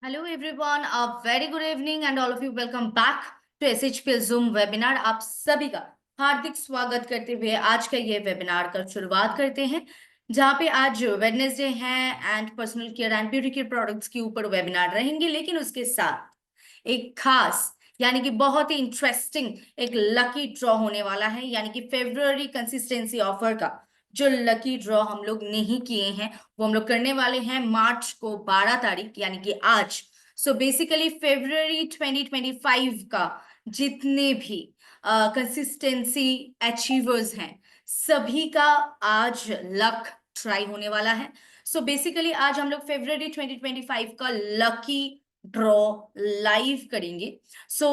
Hello everyone, a very good evening and all of you welcome back to SHPL Zoom webinar. आप सभी का हार्दिक स्वागत करते हुए आज का ये वेबिनार का शुरुआत करते हैं, जहाँ पे आज वेडनेसडे है and personal care and beauty care products के ऊपर वेबिनार रहेंगे। लेकिन उसके साथ एक खास यानी कि बहुत ही इंटरेस्टिंग एक लकी ड्रॉ होने वाला है, यानी कि फेब्रुअरी कंसिस्टेंसी ऑफर का जो लकी ड्रॉ हम लोग नहीं किए हैं वो हम लोग करने वाले हैं मार्च को 12 तारीख यानी कि आज। सो बेसिकली फेब्रुअरी 2025 का जितने भी कंसिस्टेंसी अचीवर्स हैं सभी का आज लक ट्राई होने वाला है। सो बेसिकली आज हम लोग फेब्रुअरी 2025 का लकी ड्रॉ लाइव करेंगे। सो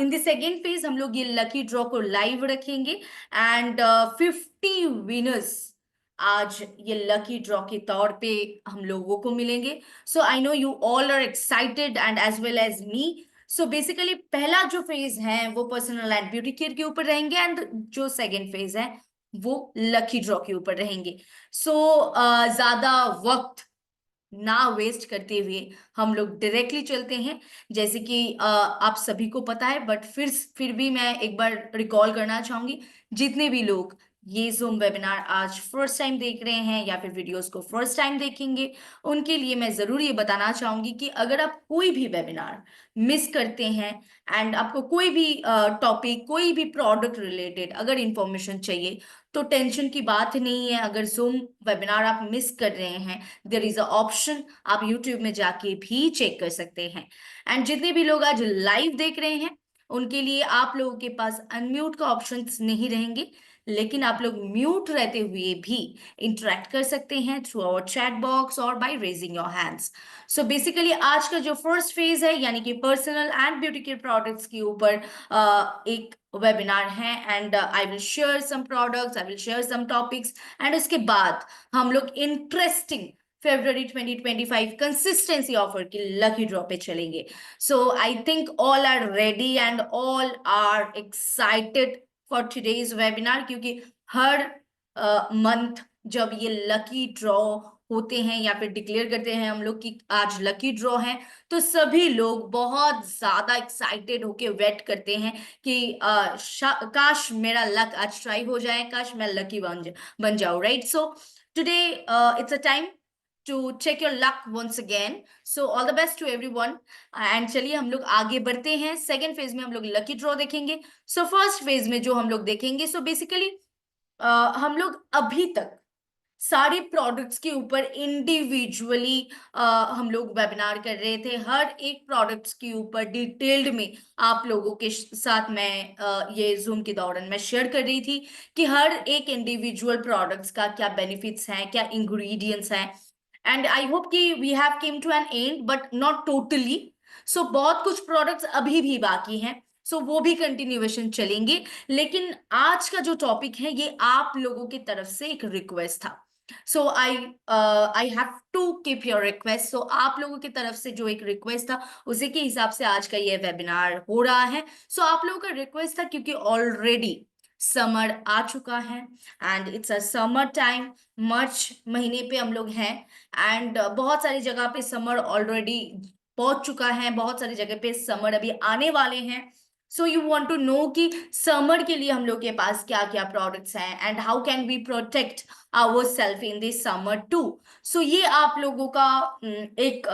इन द सेकेंड फेज हम लोग ये लकी ड्रॉ को लाइव रखेंगे एंड 50 विनर्स आज ये लकी ड्रॉ के तौर पे हम लोगों को मिलेंगे। So I know you all are excited and as well as me. So basically पहला जो फेज है वो पर्सनल एंड ब्यूटी केयर के ऊपर रहेंगे एंड जो सेकेंड फेज है वो लकी ड्रॉ के ऊपर रहेंगे। सो ज्यादा वक्त ना वेस्ट करते हुए हम लोग डायरेक्टली चलते हैं। जैसे कि आप सभी को पता है, बट फिर भी मैं एक बार रिकॉल करना चाहूंगी। जितने भी लोग ये जूम वेबिनार आज फर्स्ट टाइम देख रहे हैं या फिर वीडियोस को फर्स्ट टाइम देखेंगे, उनके लिए मैं जरूर ये बताना चाहूंगी कि अगर आप कोई भी वेबिनार मिस करते हैं एंड आपको कोई भी टॉपिक कोई भी प्रोडक्ट रिलेटेड अगर इंफॉर्मेशन चाहिए तो टेंशन की बात नहीं है। अगर जूम वेबिनार आप मिस कर रहे हैं, देयर इज अ ऑप्शन, आप यूट्यूब में जाके भी चेक कर सकते हैं। एंड जितने भी लोग आज लाइव देख रहे हैं उनके लिए आप लोगों के पास अनम्यूट का ऑप्शन नहीं रहेंगे, लेकिन आप लोग म्यूट रहते हुए भी इंटरेक्ट कर सकते हैं थ्रू आवर चैट बॉक्स और by raising your hands. So basically आज का जो फर्स्ट फेज है यानी कि personal and beauty care products के ऊपर एक वेबिनार है and I will share some products, I will share some topics and उसके बाद हम लोग इंटरेस्टिंग February 2025 कंसिस्टेंसी ऑफर की लकी ड्रॉ पे चलेंगे। So I think all are ready and all are excited for today's webinar, क्योंकि हर month जब ये लकी ड्रॉ होते हैं या फिर डिक्लेयर करते हैं हम लोग कि आज लकी ड्रॉ है, तो सभी लोग बहुत ज्यादा एक्साइटेड होके वेट करते हैं कि काश मेरा लक आज ट्राई हो जाए, काश मैं लकी बन जाऊं, right? So today it's a time to check your luck once again. So all the best to everyone. And चलिए हम लोग आगे बढ़ते हैं। सेकेंड फेज में हम लोग लकी ड्रॉ देखेंगे। सो फर्स्ट फेज में जो हम लोग देखेंगे, सो बेसिकली हम लोग अभी तक सारे प्रोडक्ट्स के ऊपर इंडिविजुअली हम लोग वेबिनार कर रहे थे। हर एक प्रोडक्ट्स के ऊपर डिटेल्ड में आप लोगों के साथ मैं ये जूम के दौरान मैं शेयर कर रही थी कि हर एक इंडिविजुअल प्रोडक्ट्स का क्या बेनिफिट्स हैं, क्या इंग्रेडिएंट्स हैं। एंड आई होप कि we have came to an end but not totally. So बहुत कुछ प्रोडक्ट्स अभी भी बाकी हैं, सो वो भी कंटिन्यूएशन चलेंगे। लेकिन आज का जो टॉपिक है ये आप लोगों की तरफ से एक रिक्वेस्ट था। So I have to keep your request. So आप लोगों की तरफ से जो एक रिक्वेस्ट था उसी के हिसाब से आज का ये वेबिनार हो रहा है। सो आप लोगों का रिक्वेस्ट था क्योंकि ऑलरेडी समर आ चुका है and it's a summer time. March महीने पे हम लोग हैं एंड बहुत सारी जगह पे समर ऑलरेडी पहुंच चुका है, बहुत सारी जगह पे समर अभी आने वाले हैं। So you want to know कि समर के लिए हम लोग के पास क्या क्या प्रोडक्ट्स हैं and how can we protect our self in this summer too. So ये आप लोगों का एक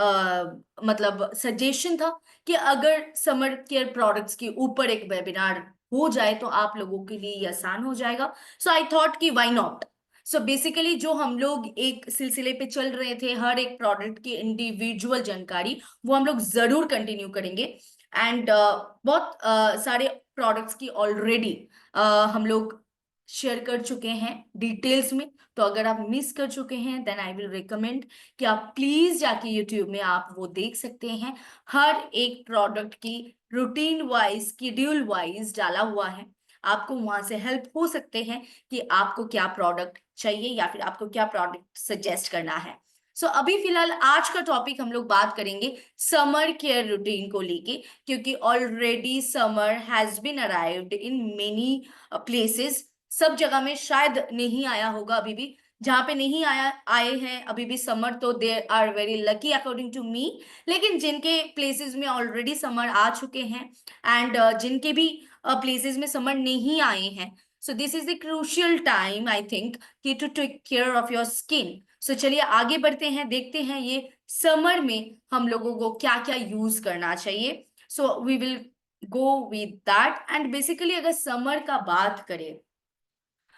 मतलब सजेशन था कि अगर समर केयर प्रोडक्ट्स के ऊपर एक वेबिनार हो जाए तो आप लोगों के लिए ये आसान हो जाएगा। सो आई थॉट कि व्हाई नॉट। सो बेसिकली जो हम लोग एक सिलसिले पे चल रहे थे हर एक प्रोडक्ट की इंडिविजुअल जानकारी, वो हम लोग जरूर कंटिन्यू करेंगे। एंड बहुत सारे प्रोडक्ट्स की ऑलरेडी हम लोग शेयर कर चुके हैं डिटेल्स में। तो अगर आप मिस कर चुके हैं देन आई विल रिकमेंड कि आप प्लीज जाके यूट्यूब में आप वो देख सकते हैं। हर एक प्रोडक्ट की रूटीन वाइज शेड्यूल वाइज डाला हुआ है, आपको वहां से हेल्प हो सकते हैं कि आपको क्या प्रोडक्ट चाहिए या फिर आपको क्या प्रोडक्ट सजेस्ट करना है। सो अभी फिलहाल आज का टॉपिक हम लोग बात करेंगे समर केयर रूटीन को लेके, क्योंकि already summer has been arrived in many places. सब जगह में शायद नहीं आया होगा अभी भी, जहाँ पे नहीं आए हैं अभी भी समर, तो they are very lucky according to me. लेकिन जिनके प्लेसेस में ऑलरेडी समर आ चुके हैं एंड जिनके भी प्लेसेस में समर नहीं आए हैं, so this is the crucial time I think कि to take care of your skin. So चलिए आगे बढ़ते हैं, देखते हैं ये समर में हम लोगों को क्या क्या यूज करना चाहिए। So we will go with that. And basically अगर समर का बात करें,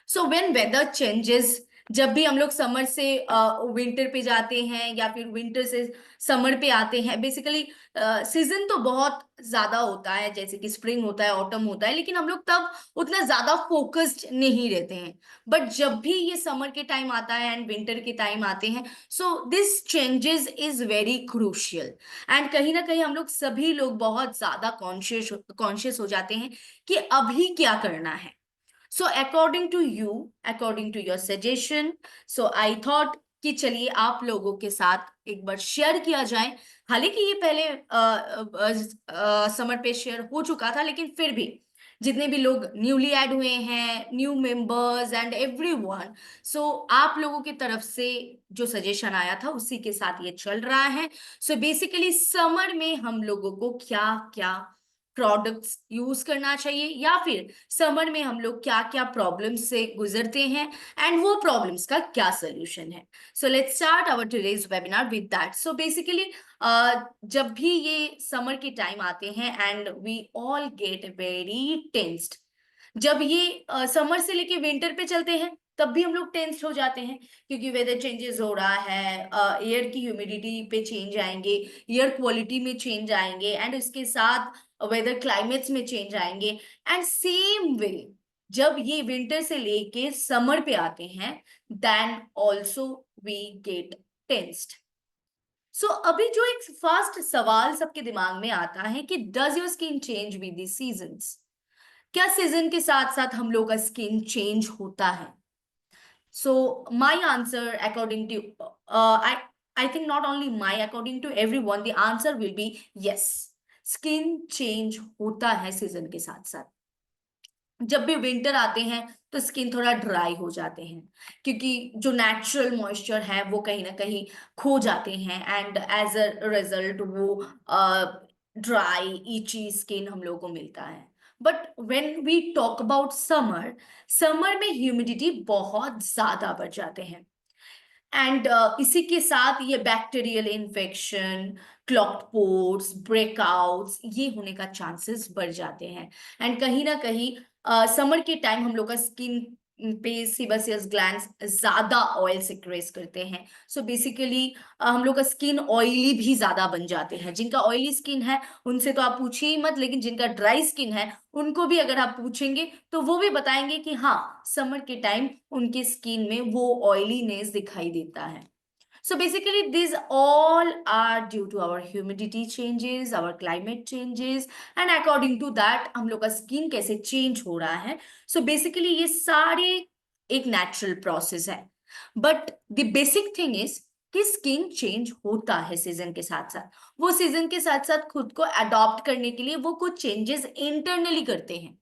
सो व्हेन वेदर चेंजेस, जब भी हम लोग समर से विंटर पे जाते हैं या फिर विंटर से समर पे आते हैं, बेसिकली सीजन तो बहुत ज्यादा होता है, जैसे कि स्प्रिंग होता है, ऑटम होता है, लेकिन हम लोग तब उतना ज्यादा फोकस्ड नहीं रहते हैं। बट जब भी ये समर के टाइम आता है एंड विंटर के टाइम आते हैं, so this changes is very crucial. And कहीं ना कहीं हम लोग सभी लोग बहुत ज्यादा कॉन्शियस हो जाते हैं कि अभी क्या करना है। So according to your suggestion, so I thought कि चलिए आप लोगों के साथ एक बार शेयर किया जाए। हालांकि ये पहले समर पे शेयर हो चुका था, लेकिन फिर भी जितने भी लोग न्यूली ऐड हुए हैं, न्यू मेंबर्स एंड एवरीवन, सो आप लोगों की तरफ से जो सजेशन आया था उसी के साथ ये चल रहा है। सो बेसिकली समर में हम लोगों को क्या क्या प्रोडक्ट्स यूज करना चाहिए, या फिर समर में हम लोग क्या क्या प्रॉब्लम्स से गुजरते हैं एंड वो प्रॉब्लम्स का क्या सोल्यूशन है। So let's start our today's webinar with that. So basically जब भी ये समर के टाइम आते हैं and we all get very tensed. जब ये समर से लेके विंटर पे चलते हैं तब भी हम लोग टेंस्ड हो जाते हैं, क्योंकि वेदर चेंजेस हो रहा है, एयर की ह्यूमिडिटी पे चेंज आएंगे, एयर क्वालिटी में चेंज आएंगे एंड उसके साथ वेदर क्लाइमेट्स में चेंज आएंगे। एंड सेम वे जब ये विंटर से लेके समर पे आते हैं, then also we get tensed. So अभी जो एक फर्स्ट सवाल सबके दिमाग में आता है कि does your skin change with the seasons? क्या सीजन के साथ साथ हम लोग का स्किन चेंज होता है? So my answer according to I think not only my, according to everyone the answer will be yes. Skin change होता है सीजन के साथ साथ। जब भी विंटर आते हैं तो स्किन थोड़ा ड्राई हो जाते हैं, क्योंकि जो नेचुरल मॉइस्चर है वो कहीं ना कहीं खो जाते हैं एंड एज अ रिजल्ट वो ड्राई ईची स्किन हम लोगों को मिलता है। But when we talk about summer, summer में ह्यूमिडिटी बहुत ज्यादा बढ़ जाते हैं एंड इसी के साथ ये bacterial infection, clogged pores, breakouts, ये होने का चांसेस बढ़ जाते हैं। एंड कहीं ना कहीं समर के टाइम हम लोग का स्किन पे सीबेसियस ग्लैंड्स ज्यादा ऑयल सिक्रेट करते हैं। सो बेसिकली हम लोग का स्किन ऑयली भी ज्यादा बन जाते हैं। जिनका ऑयली स्किन है उनसे तो आप पूछिए ही मत, लेकिन जिनका ड्राई स्किन है उनको भी अगर आप पूछेंगे तो वो भी बताएंगे कि हाँ, समर के टाइम उनके स्किन में वो ऑयलीनेस दिखाई देता है। So basically, these all are due to our humidity changes, our climate changes, and according to that, हम लोग का स्किन कैसे चेंज हो रहा है। So basically, ये सारे एक नेचुरल प्रोसेस है। But the basic thing is कि स्किन चेंज होता है सीजन के साथ साथ। वो सीजन के साथ साथ खुद को अडॉप्ट करने के लिए वो कुछ चेंजेस इंटरनली करते हैं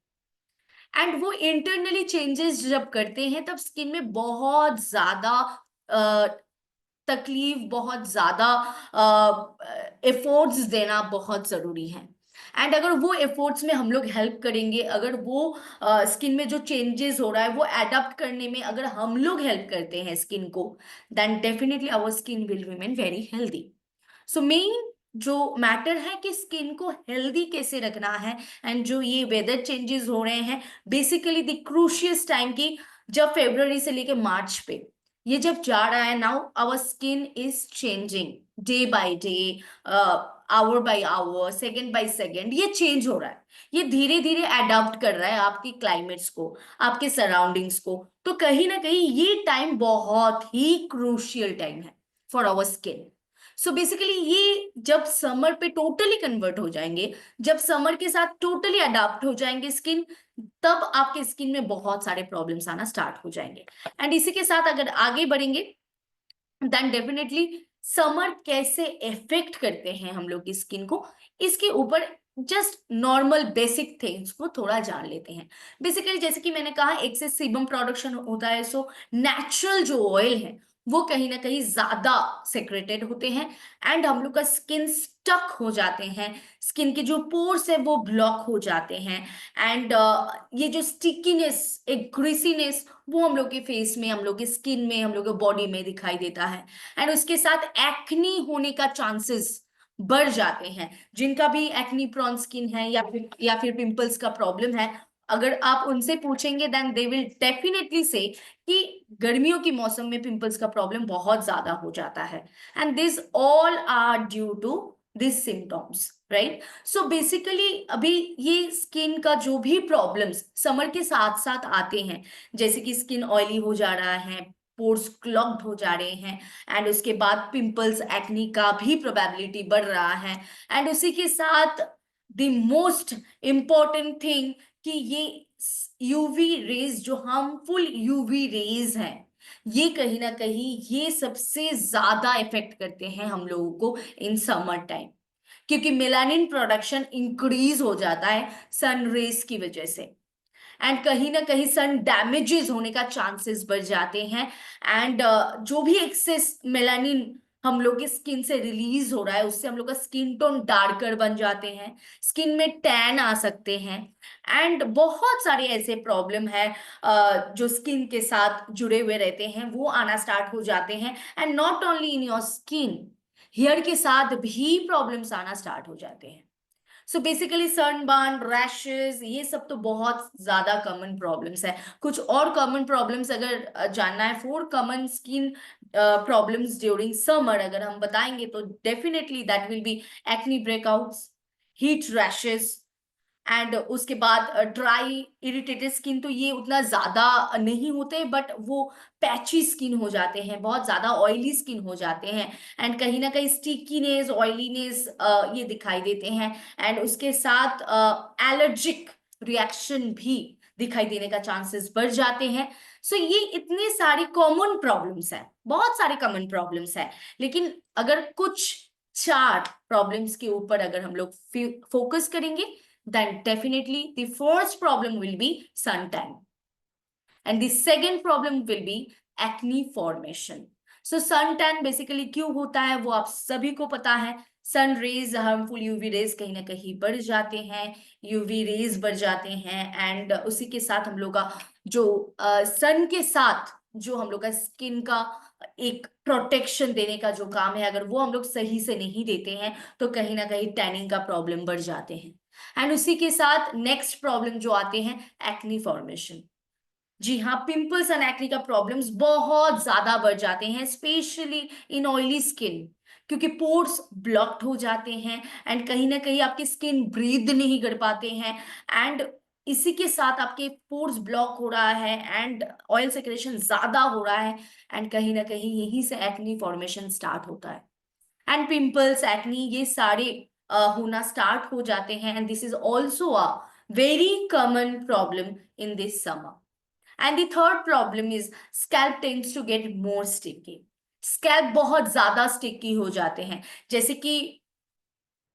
एंड वो इंटरनली चेंजेस जब करते हैं तब स्किन में बहुत ज्यादा तकलीफ, बहुत ज्यादा एफर्ट्स देना बहुत जरूरी है। एंड अगर वो एफर्ट्स में हम लोग हेल्प करेंगे, अगर वो स्किन में जो चेंजेस हो रहा है वो एडप्ट करने में अगर हम लोग हेल्प करते हैं स्किन को, then definitely our skin will remain very healthy. So main जो मैटर है कि स्किन को हेल्दी कैसे रखना है एंड जो ये वेदर चेंजेस हो रहे हैं, बेसिकली द क्रूशियस टाइम की जब फेब्रुवरी से लेके मार्च पे ये जब जा रहा है, now our skin is changing day by day, hour by hour, second by second, ये चेंज हो रहा है। ये धीरे धीरे अडॉप्ट कर रहा है आपकी क्लाइमेट्स को, आपके सराउंडिंग्स को। तो कहीं ना कहीं ये टाइम बहुत ही क्रूशियल टाइम है for our skin. So basically ये जब समर पे टोटली कन्वर्ट हो जाएंगे, जब समर के साथ टोटली अडाप्ट हो जाएंगे स्किन, तब आपके स्किन में बहुत सारे प्रॉब्लम्स आना स्टार्ट हो जाएंगे। एंड इसी के साथ अगर आगे बढ़ेंगे, देन डेफिनेटली समर कैसे इफेक्ट करते हैं हम लोग की स्किन को, इसके ऊपर जस्ट नॉर्मल बेसिक थिंग्स को थोड़ा जान लेते हैं। बेसिकली जैसे कि मैंने कहा, एक से सीबम प्रोडक्शन होता है, सो नेचुरल जो ऑयल है वो कहीं ना कहीं ज्यादा सेक्रेटेड होते हैं, एंड हम लोग का स्किन स्टक हो जाते हैं, स्किन के जो पोर्स है वो ब्लॉक हो जाते हैं, एंड ये जो स्टिकीनेस, एक ग्रीसीनेस, वो हम लोग के फेस में, हम लोग के स्किन में, हम लोग के बॉडी में दिखाई देता है, एंड उसके साथ एक्नी होने का चांसेस बढ़ जाते हैं। जिनका भी एक्नी प्रोन स्किन है या फिर पिंपल्स का प्रॉब्लम है, अगर आप उनसे पूछेंगे देन दे विल डेफिनेटली से कि गर्मियों के मौसम में पिंपल्स का प्रॉब्लम बहुत ज्यादा हो जाता है, and this all are due to this symptoms, right. So basically अभी ये स्किन का जो भी प्रॉब्लम्स समर के साथ साथ आते हैं, जैसे कि स्किन ऑयली हो जा रहा है, पोर्स क्लॉग्ड हो जा रहे हैं, एंड उसके बाद पिंपल्स, एक्नी का भी प्रोबेबिलिटी बढ़ रहा है, एंड उसी के साथ द मोस्ट इम्पॉर्टेंट थिंग कि ये यूवी रेज, जो हार्मफुल यूवी रेज हैं, ये कहीं ना कहीं ये सबसे ज्यादा इफेक्ट करते हैं हम लोगों को इन समर टाइम, क्योंकि मेलानिन प्रोडक्शन इंक्रीज हो जाता है सन रेज की वजह से, एंड कहीं ना कहीं सन डैमेजेस होने का चांसेस बढ़ जाते हैं, एंड जो भी एक्सेस मेलानिन हम लोग की स्किन से रिलीज हो रहा है, उससे हम लोग का स्किन टोन डार्कर बन जाते हैं, स्किन में टैन आ सकते हैं, एंड बहुत सारे ऐसे प्रॉब्लम है जो स्किन के साथ जुड़े हुए रहते हैं, वो आना स्टार्ट हो जाते हैं, and not only in your skin, hair के साथ भी प्रॉब्लम्स आना स्टार्ट हो जाते हैं। सो बेसिकली सनबर्न, रैशेस, ये सब तो बहुत ज्यादा कॉमन प्रॉब्लम्स है। कुछ और कॉमन प्रॉब्लम्स अगर जानना है, 4 common skin problems during summer अगर हम बताएंगे तो definitely that will B acne breakouts, heat rashes, and उसके बाद ड्राई इरिटेटेड स्किन, तो ये उतना ज्यादा नहीं होते, बट वो पैची स्किन हो जाते हैं, बहुत ज्यादा ऑयली स्किन हो जाते हैं, एंड कहीं ना कहीं स्टिकीनेस, ऑयलीनेस ये दिखाई देते हैं, एंड उसके साथ एलर्जिक रिएक्शन भी दिखाई देने का चांसेस बढ़ जाते हैं। सो ये इतने सारी कॉमन प्रॉब्लम्स हैं, बहुत सारे कॉमन प्रॉब्लम्स हैं, लेकिन अगर कुछ 4 प्रॉब्लम्स के ऊपर अगर हम लोग फोकस करेंगे, then definitely the first problem will be suntan, and the second problem will be acne formation. So suntan basically क्यों होता है वो आप सभी को पता है। Sun rays, harmful UV rays कहीं ना कहीं बढ़ जाते हैं, यूवी रेज बढ़ जाते हैं, एंड उसी के साथ हम लोग का जो सन के साथ जो हम लोग का स्किन का एक प्रोटेक्शन देने का जो काम है, अगर वो हम लोग सही से नहीं देते हैं तो कहीं ना कहीं टैनिंग का प्रॉब्लम बढ़ जाते हैं, एंड उसी के साथ नेक्स्ट प्रॉब्लम जो आते हैं, एक्नी फॉर्मेशन। जी हाँ, पिंपल्स एंड एक्नी का प्रॉब्लम्स बहुत ज्यादा बढ़ जाते हैं, स्पेशली इन ऑयली स्किन, क्योंकि पोर्स ब्लॉक्ड हो जाते हैं, एंड कहीं ना कहीं आपकी स्किन ब्रीद नहीं कर पाते हैं, एंड इसी के साथ आपके पोर्स ब्लॉक हो रहा है, एंड ऑयल सेक्रेशन ज्यादा हो रहा है, एंड कहीं ना कहीं यहीं से एक्नी फॉर्मेशन स्टार्ट होता है, एंड पिंपल्स, एक्नी, ये सारे होना स्टार्ट हो जाते हैं, and this is also a very common problem in this summer. And the third problem is scalp tends to get more sticky. Scalp बहुत ज्यादा स्टिकी हो जाते हैं, जैसे कि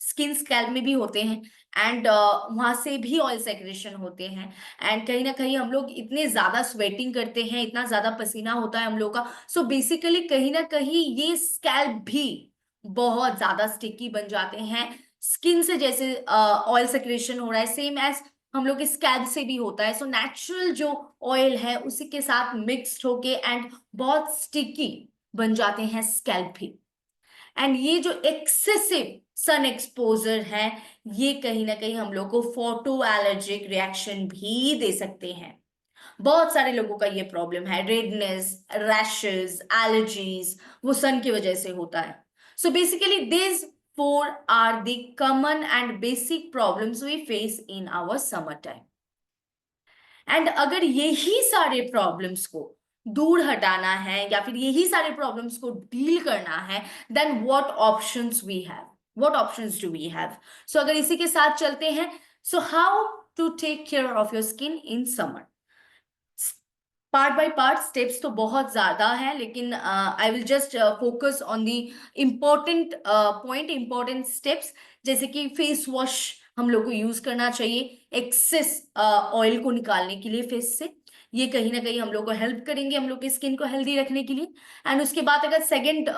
स्किन स्कैल्प में भी होते हैं, एंड वहां से भी ऑयल सेक्रेशन होते हैं, एंड कहीं ना कहीं हम लोग इतने ज्यादा स्वेटिंग करते हैं, इतना ज्यादा पसीना होता है हम लोग का, सो बेसिकली कहीं ना कहीं ये स्कैल्प भी बहुत ज्यादा स्टिकी बन जाते हैं। स्किन से जैसे ऑयल सेक्रेशन हो रहा है, सेम एज हम लोग के स्कैल्प से भी होता है, सो नेचुरल जो ऑयल है उसी के साथ मिक्स्ड होके एंड बहुत स्टिकी बन जाते हैं स्कैल्प भी, एंड ये जो एक्सेसिव सन एक्सपोजर है, ये कहीं ना कहीं हम लोग को फोटो एलर्जिक रिएक्शन भी दे सकते हैं। बहुत सारे लोगों का ये प्रॉब्लम है, रेडनेस, रैशेस, एलर्जीज, वो सन की वजह से होता है। So basically this 4 are the common and basic problems we face in our summer time, and अगर यही सारे प्रॉब्लम्स को दूर हटाना है या फिर यही सारे प्रॉब्लम्स को डील करना है, then what options do we have. So अगर इसी के साथ चलते हैं, so how to take care of your skin in summer. Part by part steps तो बहुत ज्यादा है, लेकिन I will just focus on the important point, important steps, जैसे कि फेस वॉश हम लोग को यूज करना चाहिए एक्सेस ऑयल को निकालने के लिए फेस से। ये कहीं ना कहीं हम लोग को हेल्प करेंगे हम लोग की स्किन को हेल्दी रखने के लिए। एंड उसके बाद अगर सेकंड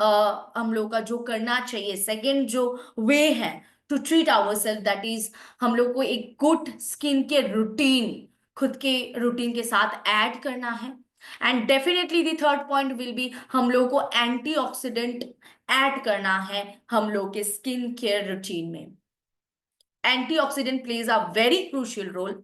हम लोग का जो करना चाहिए, सेकंड जो वे है to treat our self, that is हम लोग को एक गुड स्किन के रूटीन खुद के रूटीन के साथ ऐड करना है। And definitely the third point will B हम लोग को एंटीऑक्सीडेंट ऐड करना है हम लोग के स्किन केयर रूटीन में। Antioxidant plays a very crucial role,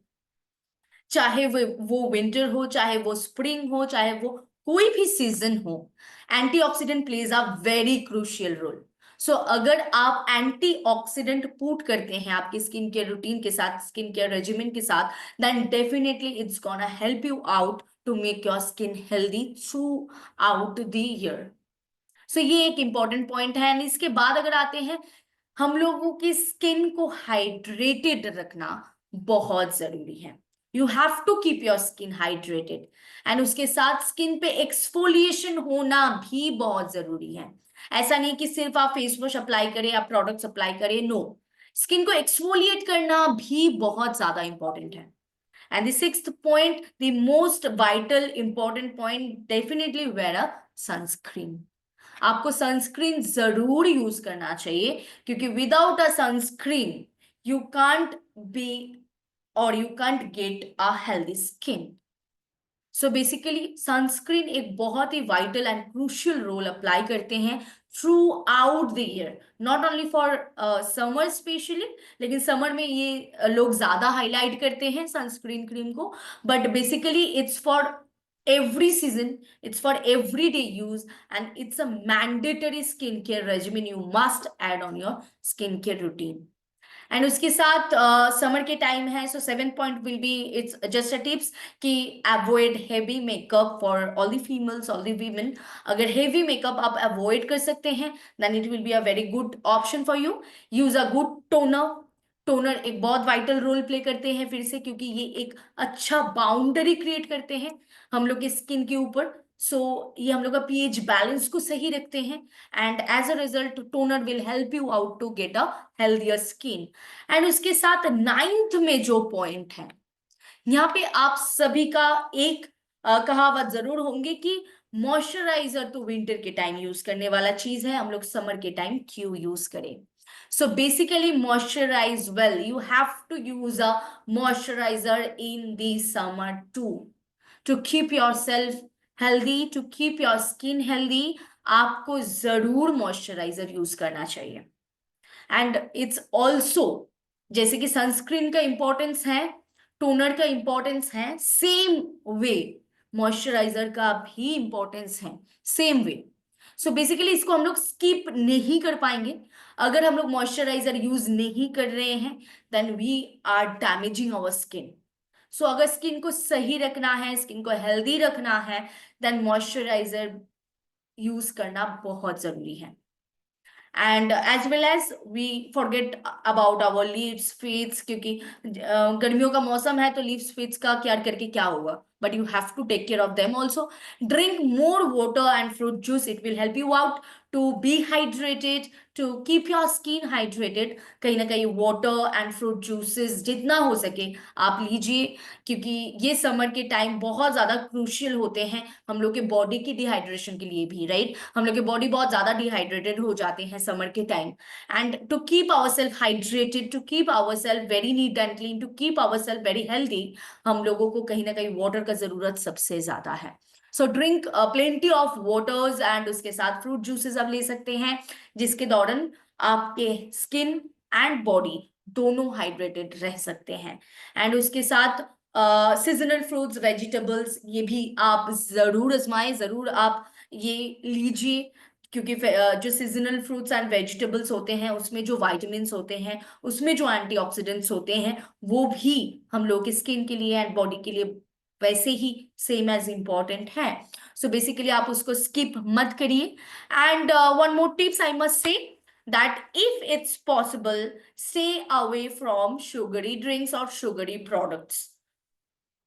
चाहे वो विंटर हो, चाहे वो स्प्रिंग हो, चाहे वो कोई भी सीजन हो, antioxidant plays a very crucial role. So अगर आप एंटीऑक्सीडेंट पुट करते हैं आपकी स्किन केयर रूटीन के साथ, स्किन केयर रेजिमेंट के साथ, then definitely it's gonna help you out to make your skin healthy throughout the year. So ये एक इंपॉर्टेंट पॉइंट है। एंड इसके बाद अगर आते हैं, हम लोगों की स्किन को हाइड्रेटेड रखना बहुत जरूरी है। You have to keep your skin hydrated. And उसके साथ स्किन पे एक्सफोलिएशन होना भी बहुत जरूरी है। ऐसा नहीं कि सिर्फ आप फेस वॉश अप्लाई करें, आप प्रोडक्ट्स अप्लाई करें, नो, स्किन को एक्सफोलिएट करना भी बहुत ज्यादा इंपॉर्टेंट है। And the sixth point, the most vital important point, definitely wear a sunscreen. आपको सनस्क्रीन जरूर यूज करना चाहिए, क्योंकि without a sunscreen you can't be और you can't get a healthy skin. So basically sunscreen एक बहुत ही vital and crucial role apply करते हैं throughout the year, not only for summer specially, लेकिन समर में ये लोग ज्यादा हाईलाइट करते हैं सनस्क्रीन क्रीम को, but basically it's for every season, it's for everyday use, and it's a mandatory skincare regimen you must add on your skincare routine. And उसके साथ समर के टाइम है, so 7th point will be it's just a tips कि avoid heavy makeup for all the females, all the women. अगर heavy makeup आप avoid कर सकते हैं, then it will be a very good option for you. Use a good toner. Toner एक बहुत vital role play करते हैं फिर से, क्योंकि ये एक अच्छा बाउंड्री क्रिएट करते हैं हम लोग की स्किन के ऊपर। सो ये हम लोग का पीएच बैलेंस को सही रखते हैं, and as a result toner will help you out to get a healthier skin. And उसके साथ 9th में जो पॉइंट है, यहाँ पे आप सभी का एक कहावत जरूर होंगे कि मॉइस्चराइजर तो विंटर के टाइम यूज करने वाला चीज है, हम लोग समर के टाइम क्यों यूज करें। So basically moisturise well, you have to use a moisturiser in the summer to keep your self healthy, to keep your skin healthy. आपको जरूर मॉइस्चराइजर यूज करना चाहिए। एंड इट्स ऑल्सो, जैसे कि sunscreen का importance है, toner का importance है, सेम वे मॉइस्चराइजर का भी इंपॉर्टेंस है, सेम वे। सो बेसिकली इसको हम लोग स्किप नहीं कर पाएंगे। अगर हम लोग मॉइस्चराइजर यूज नहीं कर रहे हैं, then we are damaging our skin. So अगर स्किन को सही रखना है, स्किन को हेल्दी रखना है, देन मॉइस्चराइजर यूज करना बहुत जरूरी है। And as well as we forget about our leaves feeds, क्योंकि गर्मियों का मौसम है तो लीव्स फीड्स का केयर करके क्या होगा, but you have to take care of them also. Drink more water and fruit juice, it will help you out to be hydrated, to keep your skin hydrated. कहीं ना कहीं water and fruit juices जितना हो सके आप लीजिए, क्योंकि ये समर के टाइम बहुत ज्यादा क्रूशियल होते हैं हम लोग के बॉडी की डिहाइड्रेशन के लिए भी, राइट। हम लोग की बॉडी बहुत ज्यादा डिहाइड्रेटेड हो जाते हैं समर के time, and to keep our self hydrated, to keep our self very neat and clean, to keep our self very healthy, हम लोगों को कहीं ना कहीं वाटर का जरूरत सबसे ज्यादा है। So drink plenty of waters, and उसके साथ फ्रूट जूसेस आप ले सकते हैं, जिसके दौरान आपके स्किन एंड बॉडी दोनों हाइड्रेटेड रह सकते हैं। एंड उसके साथ सीजनल फ्रूट्स, वेजिटेबल्स, ये भी आप जरूर आजमाएं, जरूर आप ये लीजिए, क्योंकि जो सीजनल फ्रूट्स एंड वेजिटेबल्स होते हैं उसमें जो वाइटामिन्स होते हैं, उसमें जो एंटीऑक्सीडेंट्स होते हैं, वो भी हम लोग की स्किन के लिए एंड बॉडी के लिए वैसे ही सेम एज इम्पॉर्टेंट है। सो बेसिकली आप उसको स्किप मत करिए। And one more tips I must से, that if it's possible, stay away from sugary drinks or sugary products,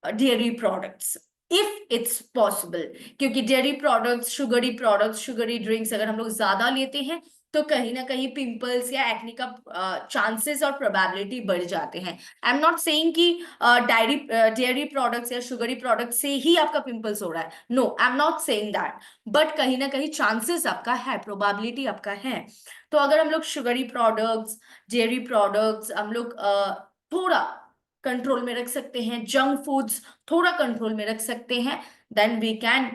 dairy products, if it's possible, क्योंकि डेयरी प्रोडक्ट्स, शुगरी ड्रिंक्स अगर हम लोग ज्यादा लेते हैं तो कहीं ना कहीं पिंपल्स या एक्ने का चांसेस और प्रोबेबिलिटी बढ़ जाते हैं। आई एम नॉट सेइंग कि डेयरी प्रोडक्ट्स या शुगरी प्रोडक्ट से ही आपका पिंपल्स हो रहा है, no, I am not saying that, but कहीं ना कहीं चांसेस आपका है, प्रोबेबिलिटी आपका है। तो अगर हम लोग शुगरी प्रोडक्ट्स, डेयरी प्रोडक्ट्स हम लोग थोड़ा कंट्रोल में रख सकते हैं, जंक फूड्स थोड़ा कंट्रोल में रख सकते हैं, then we can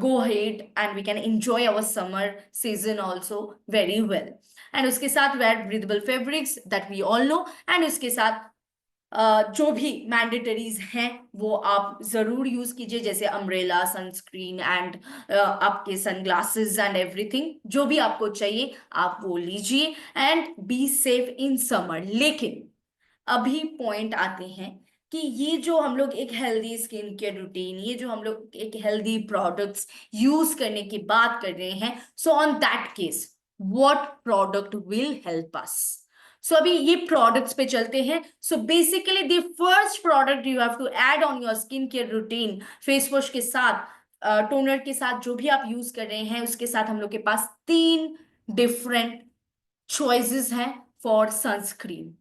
go ahead and we can enjoy our summer season also very well. And उसके साथ wear breathable fabrics that we all know, and उसके साथ जो भी मैंडेटरीज हैं वो आप जरूर यूज कीजिए, जैसे अम्ब्रेला, सनस्क्रीन एंड आपके सनग्लासेस एंड एवरीथिंग, जो भी आपको चाहिए आप वो लीजिए and be safe in summer. लेकिन अभी पॉइंट आते हैं कि ये जो हम लोग एक हेल्दी स्किन केयर रूटीन, ये जो हम लोग एक हेल्दी प्रोडक्ट्स यूज करने की बात कर रहे हैं, so on that case what product will help us. So अभी ये प्रोडक्ट्स पे चलते हैं। So basically the first product you have to add on your skin care routine, face wash के साथ, टोनर के साथ, जो भी आप यूज कर रहे हैं उसके साथ हम लोग के पास 3 डिफरेंट चॉइसेस हैं for sunscreen.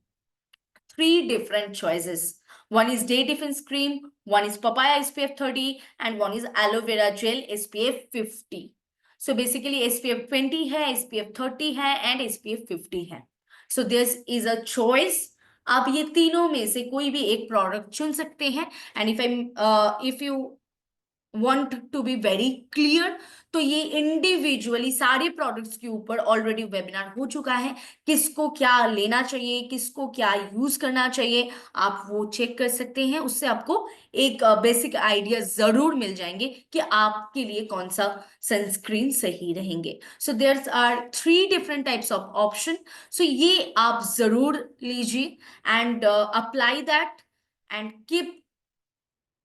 3 different choices. One is day defense cream, one is papaya SPF 30, and one is aloe vera gel SPF 50. So basically SPF 20 है, SPF 30 है and SPF 50 है. So this is a choice. आप ये तीनों में से कोई भी एक प्रोडक्ट चुन सकते हैं। And if you want to be very clear, तो ये इंडिविजुअली सारे प्रोडक्ट्स के ऊपर ऑलरेडी वेबिनार हो चुका है, किसको क्या लेना चाहिए, किसको क्या यूज करना चाहिए, आप वो चेक कर सकते हैं। उससे आपको एक बेसिक आइडिया जरूर मिल जाएंगे कि आपके लिए कौन सा सनस्क्रीन सही रहेंगे। So there are 3 different types of option, so ये आप जरूर लीजिए and apply that and keep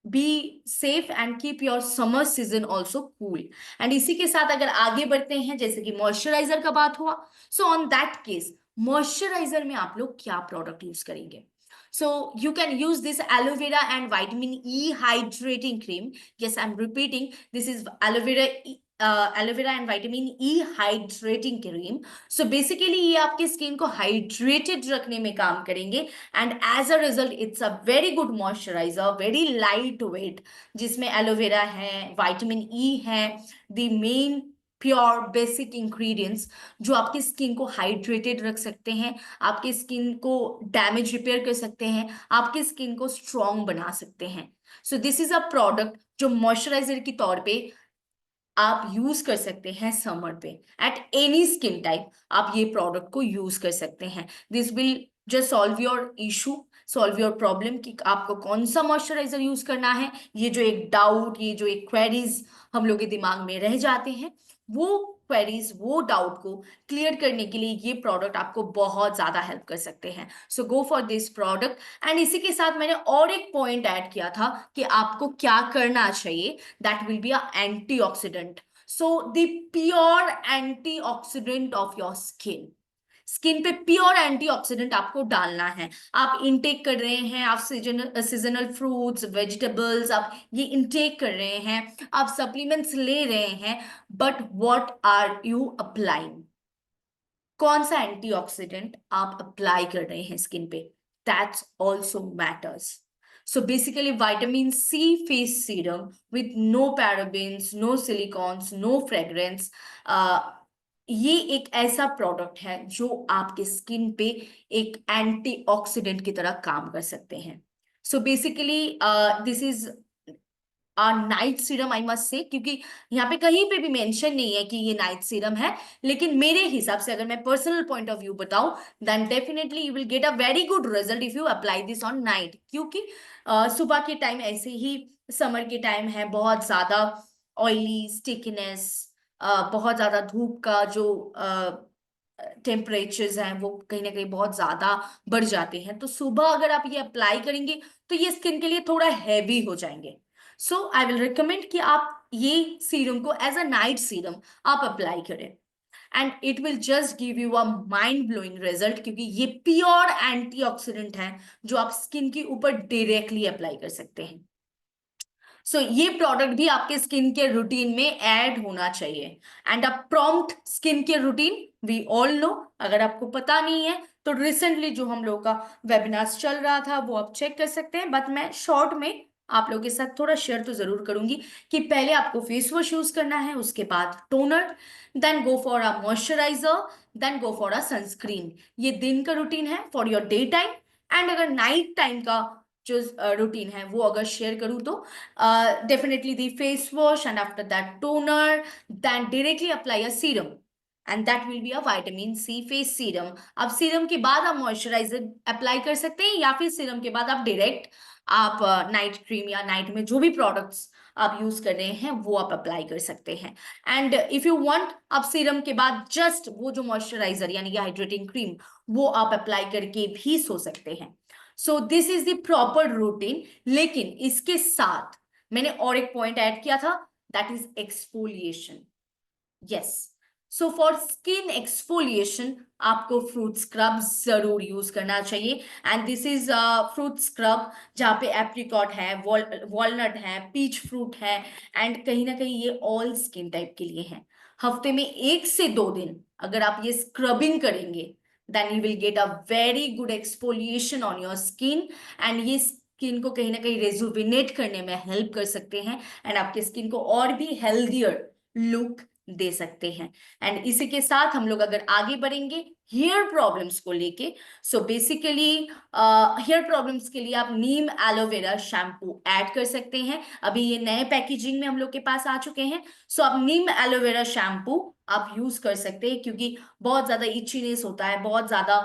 be safe and keep your summer season also cool. And इसी के साथ अगर आगे बढ़ते हैं, जैसे कि मॉइस्चराइजर का बात हुआ, सो ऑन दैट केस मॉइस्चराइजर में आप लोग क्या प्रोडक्ट यूज करेंगे? So you can use this aloe vera and vitamin E hydrating cream. Yes, I'm repeating. This is aloe vera and vitamin E hydrating cream. So basically ये आपके skin को hydrated रखने में काम करेंगे and as a result it's a very good moisturiser, very light weight, जिसमें aloe vera है, vitamin E है, the main pure basic ingredients जो आपकी स्किन को हाइड्रेटेड रख सकते हैं, आपकी स्किन को डैमेज रिपेयर कर सकते हैं, आपकी स्किन को स्ट्रॉन्ग बना सकते हैं। So this is a product जो मॉइस्चराइजर के तौर पे आप यूज कर सकते हैं समर पे। एट एनी स्किन टाइप आप ये प्रोडक्ट को यूज कर सकते हैं। This will just solve your issue, solve your problem कि आपको कौन सा मॉइस्चराइजर यूज करना है। ये जो एक डाउट, ये जो एक क्वेरीज हम लोग के दिमाग में रह जाते हैं, वो क्वेरीज, वो डाउट को क्लियर करने के लिए ये प्रोडक्ट आपको बहुत ज्यादा हेल्प कर सकते हैं। So go for this product. And इसी के साथ मैंने और एक पॉइंट ऐड किया था कि आपको क्या करना चाहिए, that will be a antioxidant. So the pure antioxidant of your skin, skin पे प्योर एंटीऑक्सीडेंट आपको डालना है। आप इनटेक कर रहे हैं, आप सीजनल फ्रूट्स, वेजिटेबल्स आप ये इनटेक कर रहे हैं, आप सप्लीमेंट्स ले रहे हैं, but what are you applying? कौन सा एंटीऑक्सीडेंट आप अप्लाई कर रहे हैं स्किन पे, that's also matters. So basically vitamin C face serum with no parabens, no silicons, no fragrance, ये एक ऐसा प्रोडक्ट है जो आपके स्किन पे एक एंटीऑक्सीडेंट की तरह काम कर सकते हैं। So basically this is night serum, I must से, क्योंकि यहाँ पे कहीं पे भी मेंशन नहीं है कि ये नाइट सीरम है, लेकिन मेरे हिसाब से अगर मैं पर्सनल पॉइंट ऑफ व्यू बताऊं, then definitely you will get a very good result if you apply this on night. क्योंकि सुबह के टाइम ऐसे ही समर के टाइम है, बहुत ज्यादा ऑयली स्टिकनेस, बहुत ज्यादा धूप का जो टेम्परेचर्स हैं वो कहीं ना कहीं बहुत ज्यादा बढ़ जाते हैं, तो सुबह अगर आप ये अप्लाई करेंगे तो ये स्किन के लिए थोड़ा हैवी हो जाएंगे। सो आई विल रिकमेंड कि आप ये सीरम को एज अ नाइट सीरम आप अप्लाई करें and it will just give you a mind blowing result, क्योंकि ये प्योर एंटीऑक्सीडेंट है जो आप स्किन के ऊपर डायरेक्टली अप्लाई कर सकते हैं। सो ये प्रोडक्ट भी आपके स्किन केयर रूटीन में ऐड होना चाहिए। And a prompt skin care routine, we all know, अगर आपको पता नहीं है तो रिसेंटली जो हम लोगों का वेबिनार्स चल रहा था वो आप चेक कर सकते हैं, बट मैं शॉर्ट में आप लोगों के साथ थोड़ा शेयर तो जरूर करूंगी कि पहले आपको फेस वॉश यूज करना है, उसके बाद toner, then go for a moisturiser, then go for a sunscreen. ये दिन का रूटीन है for your day time. And अगर नाइट टाइम का जो रूटीन है वो अगर शेयर करूँ तो definitely the face wash and after that toner, then directly apply a serum and that will be a vitamin C face serum. अब serum के बाद आप मॉइस्चराइजर अप्लाई कर सकते हैं या फिर सीरम के बाद आप डायरेक्ट आप नाइट क्रीम या नाइट में जो भी प्रोडक्ट्स आप यूज कर रहे हैं वो आप अप्लाई कर सकते हैं। एंड इफ यू वांट, आप सीरम के बाद जस्ट वो जो मॉइस्चराइजर यानी कि हाइड्रेटिंग क्रीम वो आप अप्लाई करके भी सो सकते हैं। So this is the proper routine. लेकिन इसके साथ मैंने और एक पॉइंट ऐड किया था, that is exfoliation. Yes, so for skin exfoliation आपको फ्रूट स्क्रब जरूर यूज करना चाहिए। And this is fruit scrub जहाँ पे एप्रिकॉट है, वॉलनट है, पीच फ्रूट है, एंड कहीं ना कहीं ये ऑल स्किन टाइप के लिए है। हफ्ते में 1 से 2 दिन अगर आप ये स्क्रबिंग करेंगे then you will get a very good exfoliation on your skin. And ये स्किन को कहीं ना कहीं रेजुविनेट करने में हेल्प कर सकते हैं एंड आपके स्किन को और भी हेल्दियर लुक दे सकते हैं। एंड इसी के साथ हम लोग अगर आगे बढ़ेंगे हेयर प्रॉब्लम्स को लेके, सो बेसिकली हेयर प्रॉब्लम्स के लिए आप नीम एलोवेरा शैम्पू ऐड कर सकते हैं। अभी ये नए पैकेजिंग में हम लोग के पास आ चुके हैं। सो आप नीम एलोवेरा शैम्पू आप यूज कर सकते हैं, क्योंकि बहुत ज्यादा इचीनेस होता है, बहुत ज्यादा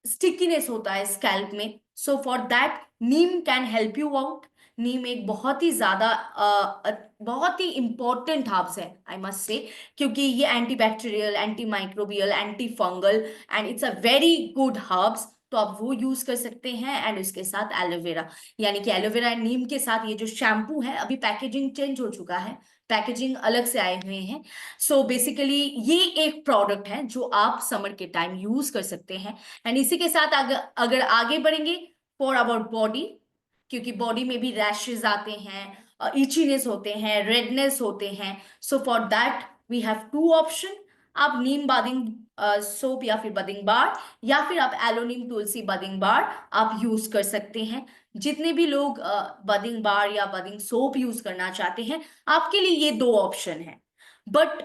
स्टिकीनेस होता है स्कैल्प में। So for that neem can help you out. नीम एक बहुत ही ज्यादा बहुत ही इंपॉर्टेंट हर्ब्स है आई मस्ट से, क्योंकि ये anti bacterial, anti microbial, anti fungal and it's a very good herbs. तो आप वो यूज कर सकते हैं। एंड उसके साथ एलोवेरा, यानी कि एलोवेरा एंड नीम के साथ ये जो शैम्पू है, अभी पैकेजिंग चेंज हो चुका है, पैकेजिंग अलग से आए हुए हैं। सो बेसिकली ये एक प्रोडक्ट है जो आप समर के टाइम यूज कर सकते हैं। एंड इसी के साथ अगर आगे बढ़ेंगे फॉर अबाउट बॉडी, क्योंकि बॉडी में भी रैशेज आते हैं, इचीनेस होते हैं, रेडनेस होते हैं। So for that we have 2 option. आप नीम बादिंग सोप या फिर बदिंग बार, या फिर आप एलोनीम तुलसी बदिंग बार आप यूज कर सकते हैं। जितने भी लोग बदिंग बार या बदिंग सोप यूज करना चाहते हैं, आपके लिए ये 2 ऑप्शन है। But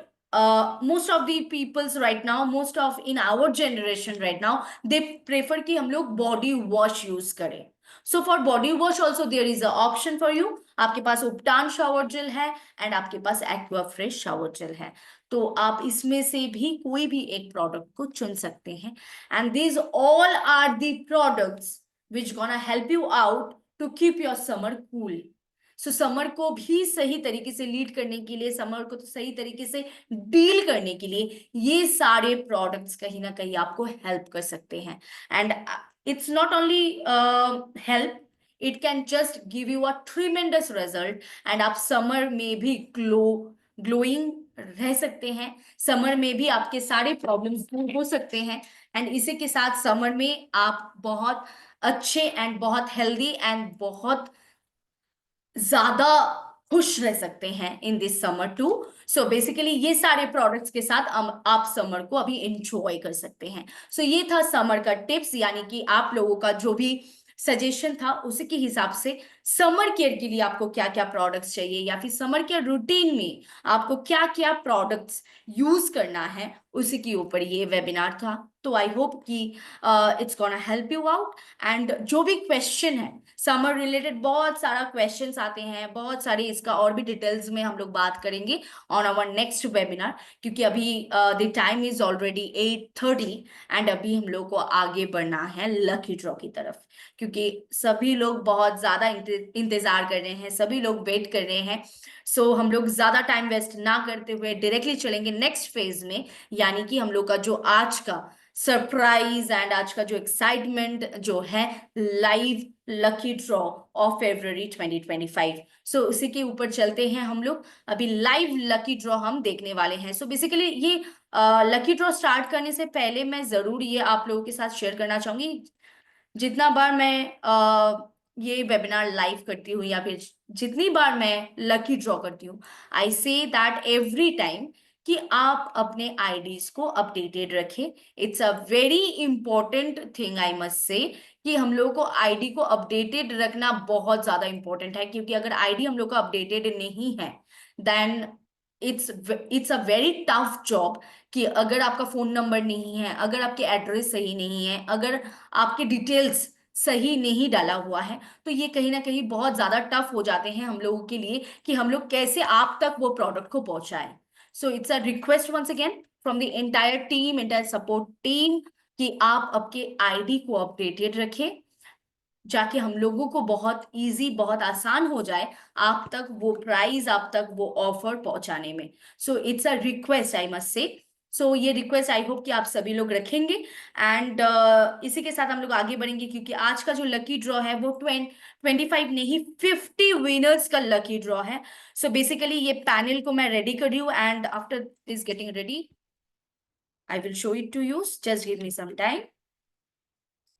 most of the peoples right now, most of in our generation right now, they prefer कि हम लोग बॉडी वॉश यूज करें। So for body wash also there is a option for you. आपके पास ubtan shower gel है and आपके पास aqua fresh shower gel है। तो आप इसमें से भी कोई भी एक प्रोडक्ट को चुन सकते हैं। And these all are the products which gonna help you out to keep your summer cool। So summer को भी सही तरीके से लीड करने के लिए, समर को तो सही तरीके से डील करने के लिए ये सारे प्रोडक्ट्स कहीं ना कहीं आपको हेल्प कर सकते हैं। And it's not only help, it can just give you a tremendous result. And आप समर में भी ग्लोइंग रह सकते हैं, समर में भी आपके सारे प्रॉब्लम्स दूर हो सकते हैं। एंड इसी के साथ समर में आप बहुत अच्छे एंड बहुत हेल्दी एंड बहुत ज्यादा खुश रह सकते हैं in this summer too. So basically ये सारे प्रोडक्ट्स के साथ आप समर को अभी इंजॉय कर सकते हैं। सो ये था समर का टिप्स, यानी कि आप लोगों का जो भी सजेशन था उसी के हिसाब से समर केयर के लिए आपको क्या क्या प्रोडक्ट्स चाहिए, या फिर समर केयर रूटीन में आपको क्या क्या प्रोडक्ट्स यूज करना है, उसी के ऊपर ये वेबिनार था। तो आई होप कि it's gonna help you out. And जो भी क्वेश्चन है समर रिलेटेड, बहुत सारा क्वेश्चंस आते हैं, बहुत सारे, इसका और भी डिटेल्स में हम लोग बात करेंगे ऑन आवर नेक्स्ट वेबिनार, क्योंकि अभी the time is already 8:30 and अभी हम लोग को आगे बढ़ना है लकी ड्रॉ की तरफ, क्योंकि सभी लोग बहुत ज्यादा इंतजार कर रहे हैं, सभी लोग वेट कर रहे हैं। सो हम लोग ज्यादा टाइम वेस्ट ना करते हुए डायरेक्टली चलेंगे नेक्स्ट फेज में, यानी कि हम लोग का जो आज का सरप्राइज एंड आज का जो एक्साइटमेंट जो है, live lucky draw of February 2025। सो उसी के ऊपर चलते हैं हम लोग। अभी लाइव लकी ड्रॉ हम देखने वाले हैं। सो बेसिकली ये लकी ड्रॉ स्टार्ट करने से पहले मैं जरूर ये आप लोगों के साथ शेयर करना चाहूंगी, जितना बार मैं ये वेबिनार लाइव करती हूँ या फिर जितनी बार मैं लकी ड्रॉ करती हूँ, आई से दैट एवरी टाइम कि आप अपने आईडीज को अपडेटेड रखें। It's a very important thing I must से कि हम लोगों को आईडी को अपडेटेड रखना बहुत ज्यादा इंपॉर्टेंट है, क्योंकि अगर आईडी हम लोग का अपडेटेड नहीं है then it's it's a very tough job. कि अगर आपका फोन नंबर नहीं है, अगर आपके एड्रेस सही नहीं है, अगर आपके डिटेल्स सही नहीं डाला हुआ है, तो ये कहीं ना कहीं बहुत ज्यादा टफ हो जाते हैं हम लोगों के लिए कि हम लोग कैसे आप तक वो प्रोडक्ट को पहुंचाएं। So it's a request once again from the entire team, entire support team, कि आप आपके आईडी को अपडेटेड रखें, जाके हम लोगों को बहुत इजी, बहुत आसान हो जाए आप तक वो प्राइस, आप तक वो ऑफर पहुंचाने में। So it's a request I must say. So ये रिक्वेस्ट आई होप कि आप सभी लोग रखेंगे। एंड इसी के साथ हम लोग आगे बढ़ेंगे, क्योंकि आज का जो लकी ड्रॉ है वो 25 नहीं 50 विनर्स का लकी ड्रॉ है। सो बेसिकली ये पैनल को मैं रेडी कर रही हूँ, and after this getting ready I will show it to you. Just give me some time.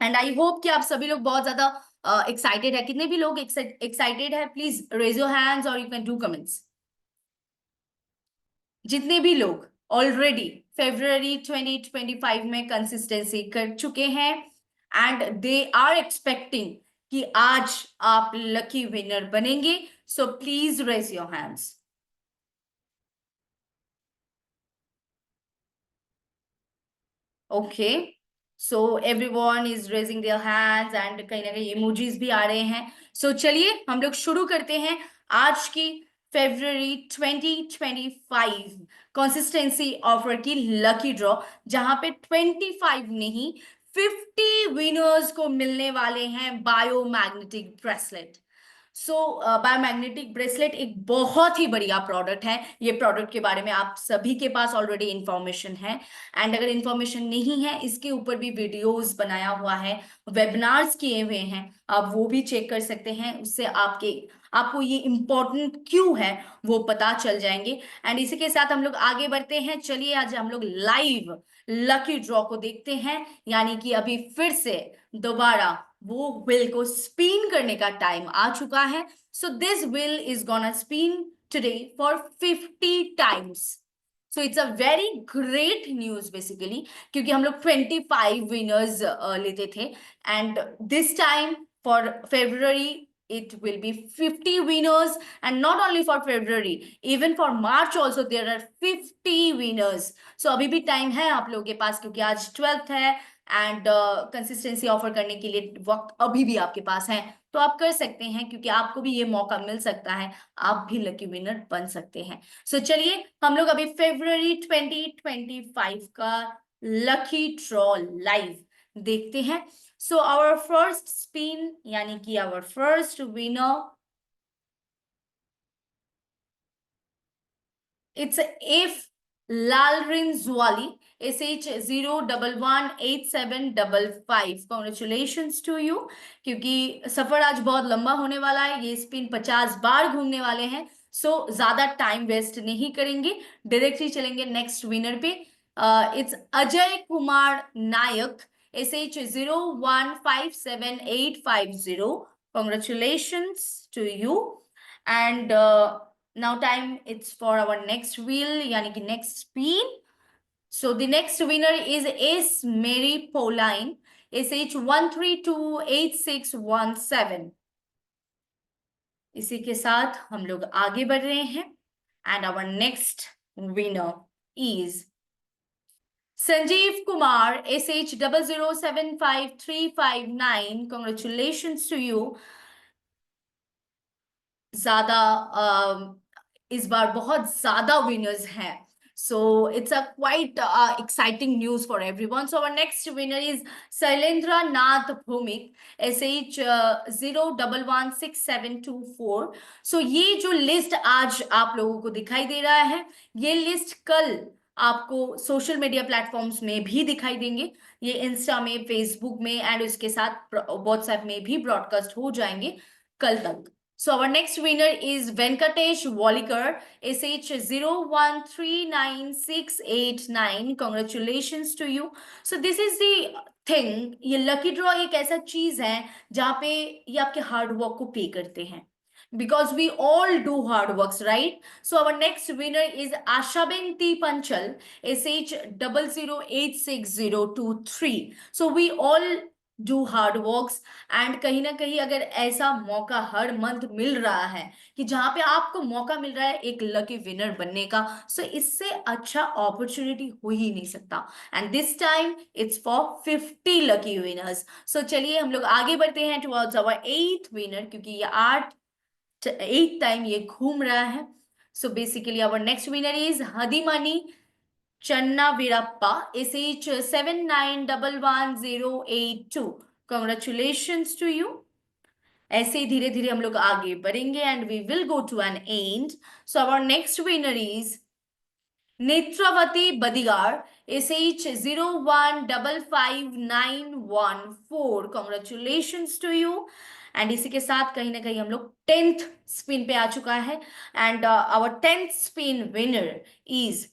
And I hope कि आप सभी लोग बहुत ज्यादा एक्साइटेड है। कितने भी लोग एक्साइटेड है, प्लीज रेज योर हैंड्स और यू कैन डू कमेंट्स। जितने भी लोग ऑलरेडी फेब्रुअरी 2025 में कंसिस्टेंसी कर चुके हैं एंड दे आर एक्सपेक्टिंग कि आज आप लकी विनर बनेंगे, so please raise your hands. Okay, so everyone is raising their hands and कहीं ना कहीं इमोजीज भी आ रहे हैं। सो चलिए हम लोग शुरू करते हैं आज की फेब्रुअरी 2025 कंसिस्टेंसी ऑफर की लकी ड्रॉ, जहां पे 25 नहीं 50 विनर्स को मिलने वाले हैं बायोमैग्नेटिक ब्रेसलेट। सो बायोमैग्नेटिक ब्रेसलेट एक बहुत ही बढ़िया प्रोडक्ट है। ये प्रोडक्ट के बारे में आप सभी के पास ऑलरेडी इंफॉर्मेशन है, एंड अगर इंफॉर्मेशन नहीं है, इसके ऊपर भी वीडियोस बनाया हुआ है, वेबिनार्स किए हुए हैं, आप वो भी चेक कर सकते हैं। उससे आपको ये इम्पोर्टेंट क्यों है वो पता चल जाएंगे। एंड इसी के साथ हम लोग आगे बढ़ते हैं। चलिए आज हम लोग लाइव लकी ड्रॉ को देखते हैं, यानी कि अभी फिर से दोबारा वो व्हील को स्पिन करने का टाइम आ चुका है। So this wheel is gonna spin today for 50 times. So it's a very great news basically, क्योंकि हम लोग 25 विनर्स लेते थे, and this time for February it will be 50 winners, and not only for February, even for March also there are 50 winners. So अभी भी time है आप लोगों के पास, क्योंकि आज 12th है एंड कंसिस्टेंसी ऑफर करने के लिए वक्त अभी भी आपके पास है, तो आप कर सकते हैं, क्योंकि आपको भी ये मौका मिल सकता है, आप भी लकी विनर बन सकते हैं। सो चलिए हम लोग अभी फेब्रुअरी 2025 का लकी ड्रॉ लाइव देखते हैं। सो आवर फर्स्ट स्पिन, यानी कि our first winner, it's if Lalrinzwali SH0118755। Congratulations to you, क्योंकि सफर आज बहुत लंबा होने वाला है, ये स्पिन 50 बार घूमने वाले हैं। सो ज्यादा टाइम वेस्ट नहीं करेंगे, डायरेक्टली चलेंगे नेक्स्ट विनर पे। It's Ajay Kumar Nayak SH0157850। Congratulations to you. And now time it's for our next wheel, yani ki next spin. So the next winner is S Mary Pauline SH1328617। इसी के साथ हम लोग आगे बढ़ रहे हैं, and our next winner is Sanjeev Kumar SH0075359। Congratulations to you. ज्यादा इस बार बहुत ज्यादा विनर्स हैं, so it's a quite exciting news for everyone. So our next winner is Sailendra Nath Bhumik SH0116724। so ये जो लिस्ट आज आप लोगों को दिखाई दे रहा है, ये लिस्ट कल आपको सोशल मीडिया प्लेटफॉर्म्स में भी दिखाई देंगे। ये इंस्टा में, फेसबुक में, एंड उसके साथ व्हाट्सएप में भी ब्रॉडकास्ट हो जाएंगे कल तक। So our next winner is Venkatesh Walikar, SH01396889. Congratulations to you. So this is the thing, ये लकी ड्रॉ एक ऐसा चीज है जहाँ पे ये आपके हार्ड वर्क को पे करते हैं, because we all do hard works, right? So our next winner is Ashaben T Panchal, SH00868023. So we all do hard works, and कहीं ना कहीं अगर ऐसा मौका हर मंथ मिल रहा है कि जहां पे आपको मौका मिल रहा है एक लकी विनर बनने का, सो इससे अच्छा अपॉर्चुनिटी हो ही नहीं सकता। And this time it's for 50 lucky winners. So चलिए हम लोग आगे बढ़ते हैं टुवर्ड्स आवर 8th विनर, क्योंकि ये 8th टाइम ये घूम रहा है। So basically our next winner is Hadimani Channa Virappa, SH79111082. Congratulations to you. ऐसे ही धीरे धीरे हम लोग आगे बढ़ेंगे and we will go to an end. So our next winner is Netravati Badigar, SH01559114. Congratulations to you. And इसी के साथ कहीं ना कहीं हम लोग 10th स्पिन पे आ चुका है, and our 10th spin winner is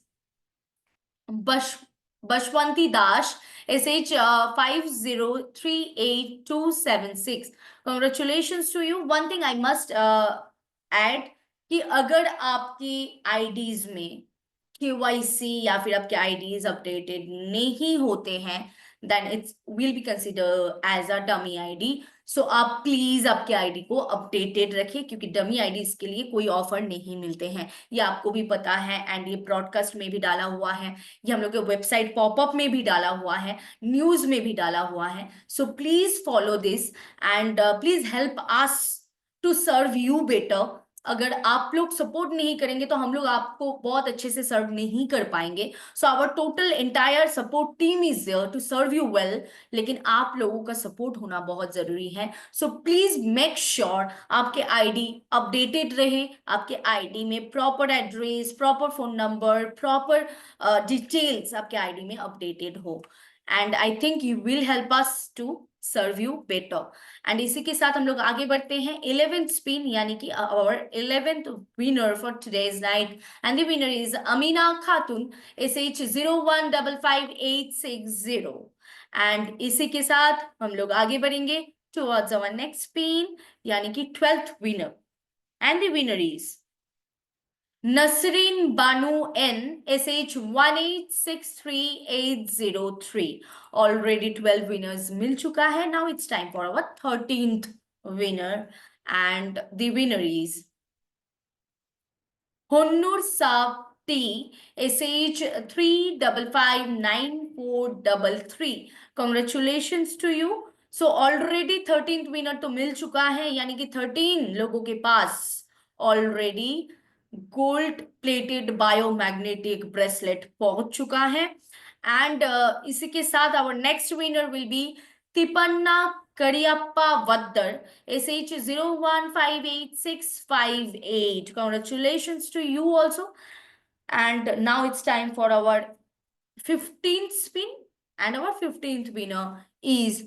Bashwanti Dash, SH503826. Congratulations to you. One thing I must add कि अगर आपकी आईडीज में KYC या फिर आपके आईडीज अपडेटेड नहीं होते हैं, then it's will be consider as a dummy ID. So आप प्लीज आपके आईडी को अपडेटेड रखिए, क्योंकि डमी आईडीज के लिए कोई ऑफर नहीं मिलते हैं, ये आपको भी पता है, एंड ये ब्रॉडकास्ट में भी डाला हुआ है, ये हम लोग के वेबसाइट पॉपअप में भी डाला हुआ है, न्यूज में भी डाला हुआ है। So please follow this and please help us to serve you better. अगर आप लोग सपोर्ट नहीं करेंगे तो हम लोग आपको बहुत अच्छे से सर्व नहीं कर पाएंगे। So our total entire support team is there to serve you well, लेकिन आप लोगों का सपोर्ट होना बहुत जरूरी है। सो प्लीज मेक श्योर आपके आईडी अपडेटेड रहे, आपके आईडी में proper address, proper phone number, proper details आपके आईडी में अपडेटेड हो, and I think you will help us to serve you better. एंड इसी के साथ हम लोग आगे बढ़ते हैं 11th स्पिन, यानी कि our 11th winner for today's night, and the winner is Amina Khatoon, SH01555860। And इसी के साथ हम लोग आगे बढ़ेंगे टुवर्ड्स आवर नेक्स्ट स्पिन, यानी कि 12th winner, and the winner is Nasreen Banu N, SH1863803. Already 12 winners मिल चुका है. Now it's time for our 13th winner, and the winner is Honnur Saab T, SH3559433. Congratulations to you. So already 13th winner तो मिल चुका है, यानी कि 13 लोगों के पास already gold plated biomagnetic bracelet पहुंच चुका है। एंड इसी के साथ our next winner will be Tipanna Kariyappa Vaddar, SH01586558. Congratulations to you also. And now it's time for our 15th spin, and our 15th winner is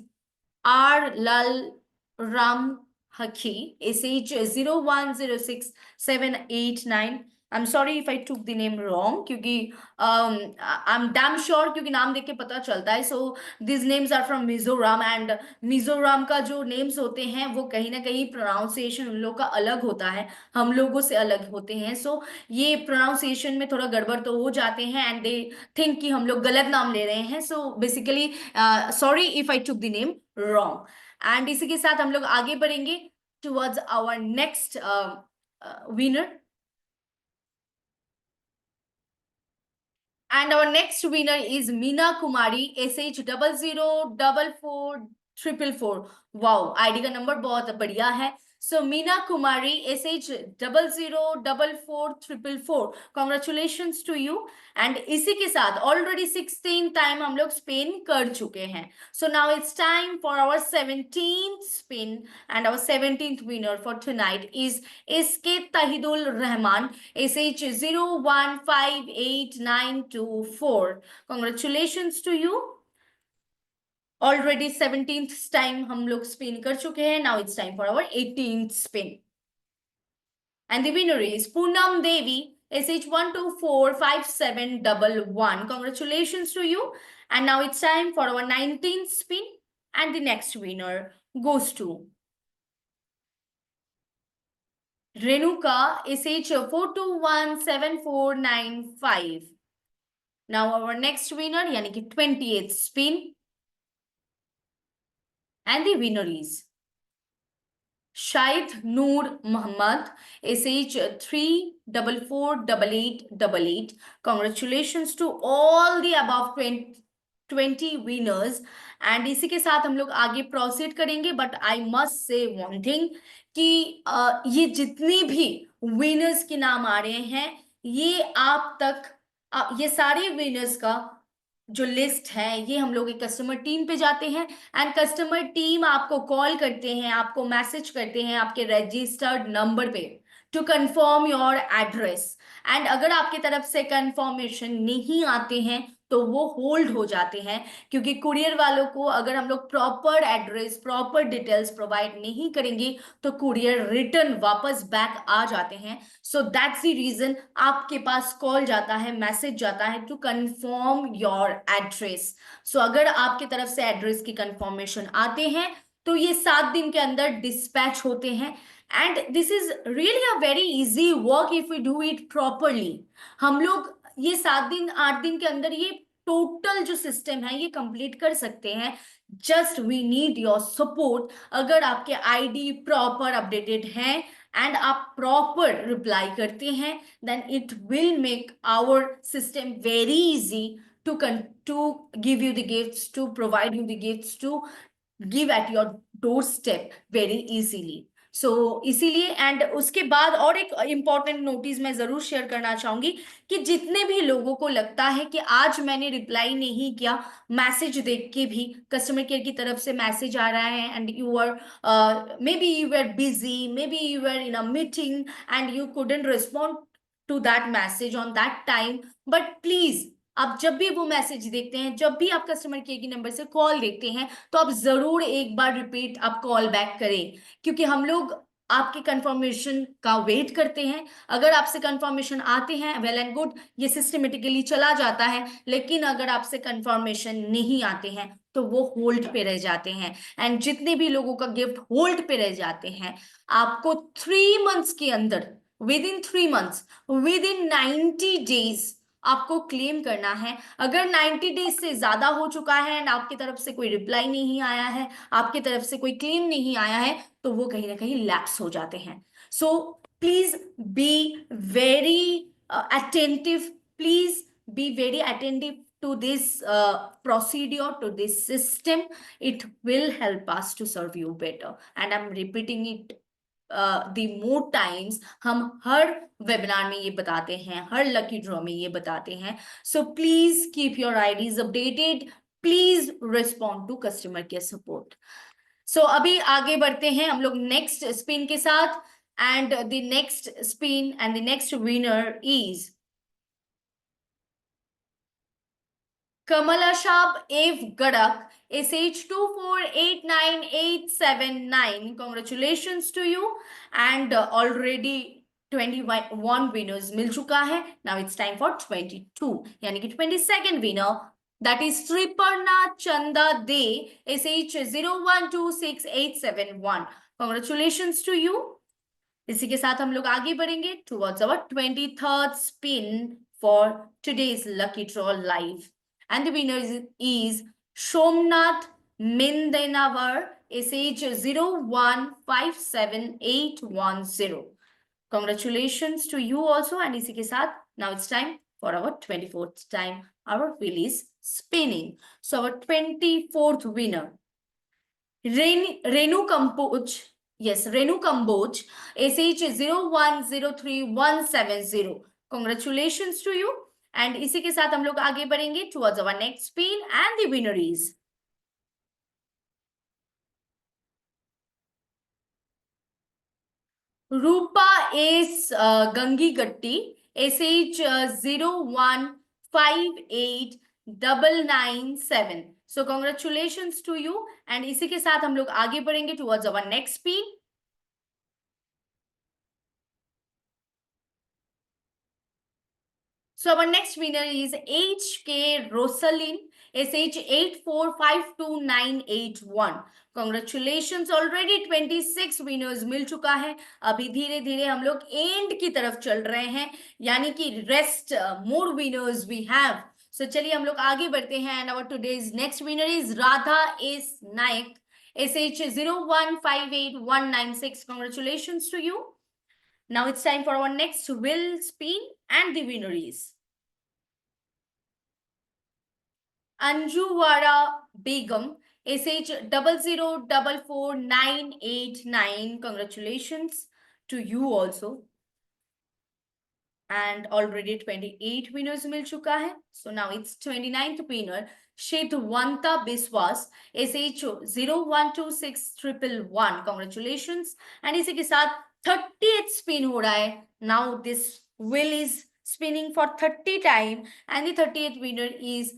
R Lal Ram Haki, SH01067889. I'm sorry if I took the name wrong, क्योंकि I'm damn sure, क्योंकि नाम देख के पता चलता है। So these names are from Mizoram, and Mizoram का जो नेम्स होते हैं वो कहीं ना कहीं प्रोनाउंसिएशन उन लोग का अलग होता है, हम लोगों से अलग होते हैं। सो ये प्रोनाउंसिएशन में थोड़ा गड़बड़ तो हो जाते हैं, एंड दे थिंक कि हम लोग गलत नाम ले रहे हैं। So basically sorry if I took the name wrong. And इसी के साथ हम लोग आगे बढ़ेंगे towards our next winner, and our next winner is Meena Kumari, SH004444. Wow, ID का नंबर बहुत बढ़िया है। सो Meena Kumari, SH004444. Congratulations to you. And इसी के साथ ऑलरेडी 16 टाइम हम लोग स्पिन कर चुके हैं। So now it's time for our 17th spin, and our 17th winner for tonight is SK Tahidul Rahman, SH01588924. Congratulations to you. Already 17th time हम लोग स्पिन कर चुके हैं. Now it's time for our 18th spin. And the winner is Poonam Devi, SH12457111. Congratulations to you. And now it's time for our 19th spin. And the next winner goes to Renuka, SH421749. Now our next winner, यानी कि 28th spin. And the winner is Shahid Noor Muhammad, SH344888. Congratulations to all the above 20 winners. And इसी के साथ हम लोग आगे proceed करेंगे, but I must से वन थिंग कि ये जितने भी विनर्स के नाम आ रहे हैं, ये आप तक ये सारे विनर्स का जो लिस्ट है ये हम लोग एक कस्टमर टीम पे जाते हैं, एंड कस्टमर टीम आपको कॉल करते हैं, आपको मैसेज करते हैं आपके रजिस्टर्ड नंबर पे to confirm your address. And अगर आपकी तरफ से कंफर्मेशन नहीं आते हैं तो वो होल्ड हो जाते हैं, क्योंकि कुरियर वालों को अगर हम लोग proper address proper details provide नहीं करेंगे तो कुरियर रिटर्न वापस बैक आ जाते हैं। सो दैट्स द रीजन आपके पास कॉल जाता है, मैसेज जाता है टू कंफर्म योर एड्रेस। सो अगर आपकी तरफ से एड्रेस की कंफर्मेशन आते हैं तो ये 7 दिन के अंदर डिस्पैच होते हैं, and this is really a very easy work if we do it properly. हम लोग ये 7 दिन 8 दिन के अंदर ये टोटल जो सिस्टम है ये कंप्लीट कर सकते हैं। Just we need your support. अगर आपके आईडी प्रॉपर अपडेटेड हैं एंड आप प्रॉपर रिप्लाई करते हैं, then it will make our system very easy to give you the gifts, to provide you the gifts, to give at your doorstep very easily. सो इसीलिए and उसके बाद और एक important notice मैं जरूर शेयर करना चाहूंगी कि जितने भी लोगों को लगता है कि आज मैंने रिप्लाई नहीं किया, मैसेज देख के भी कस्टमर केयर की तरफ से मैसेज आ रहा है and you are maybe you are busy, maybe you are in a meeting and you couldn't respond to that message on that time, but please आप जब भी वो मैसेज देखते हैं, जब भी आप कस्टमर केयर की नंबर से कॉल देखते हैं, तो आप जरूर एक बार रिपीट आप कॉल बैक करें, क्योंकि हम लोग आपके कंफर्मेशन का वेट करते हैं। अगर आपसे कंफर्मेशन आते हैं वेल एंड गुड, ये सिस्टमेटिकली चला जाता है, लेकिन अगर आपसे कंफर्मेशन नहीं आते हैं तो वो होल्ड पे रह जाते हैं। एंड जितने भी लोगों का गिफ्ट होल्ड पे रह जाते हैं, आपको 3 मंथ्स के अंदर, with in 3 months, with in 90 days आपको क्लेम करना है। अगर 90 डेज से ज्यादा हो चुका है एंड आपकी तरफ से कोई रिप्लाई नहीं आया है, आपकी तरफ से कोई क्लेम नहीं आया है, तो वो कहीं ना कहीं लैप्स हो जाते हैं। So please be very attentive, please be very attentive to this procedure, to this system. It will help us to serve you better, and I'm repeating it the more times. हम हर webinar में ये बताते हैं, हर lucky draw में ये बताते हैं। So please keep your IDs updated, please respond to customer care support. So अभी आगे बढ़ते हैं हम लोग नेक्स्ट स्पिन के साथ, and the next spin and the next winner is Kamalashab Ev Gadak, SH2489879. Congratulations to you, and already 21 winners मिल चुका है. Now it's time for 22, यानी कि 22nd winner, that is Triparna Chanda De, SH012687 Congratulations to you. इसी के साथ हम लोग आगे बढ़ेंगे towards our 23rd spin for today's lucky draw live. And the winner is Shomnath Mindenavar, SH0157810. Congratulations to you also. And इसी के साथ now it's time for our 24th time our wheel is spinning. So our 24th winner, Renu Kampoj. Yes, Renu Kamboj, SH0103170. Congratulations to you. And इसी के साथ हम लोग आगे बढ़ेंगे towards our next spin, and the winner is Rupa S. Gangigatti, SH0158997. So congratulations to you. And इसी के साथ हम लोग आगे बढ़ेंगे towards our next spin. So our next winner is HK Rosaline, SH8452981. Congratulations, already 26 winners मिल चुका है. अभी धीरे धीरे हम लोग एंड की तरफ चल रहे हैं, यानी कि rest more winners we have. So चलिए हम लोग आगे बढ़ते हैं. And our today's next winner is Radha S Nayak, SH0158196. Congratulations to you. Now it's time for our next will spin, and the winner is Anjuwara Begum, SH004989. Congratulations to you also. And already 28 winners मिल चुका है. So now it's 29th winner, Shedwanta Biswas, SH0126111. Congratulations. And इसी के साथ 30th spin हो रहा है. Now this wheel is spinning for 30 time, and the 30th winner is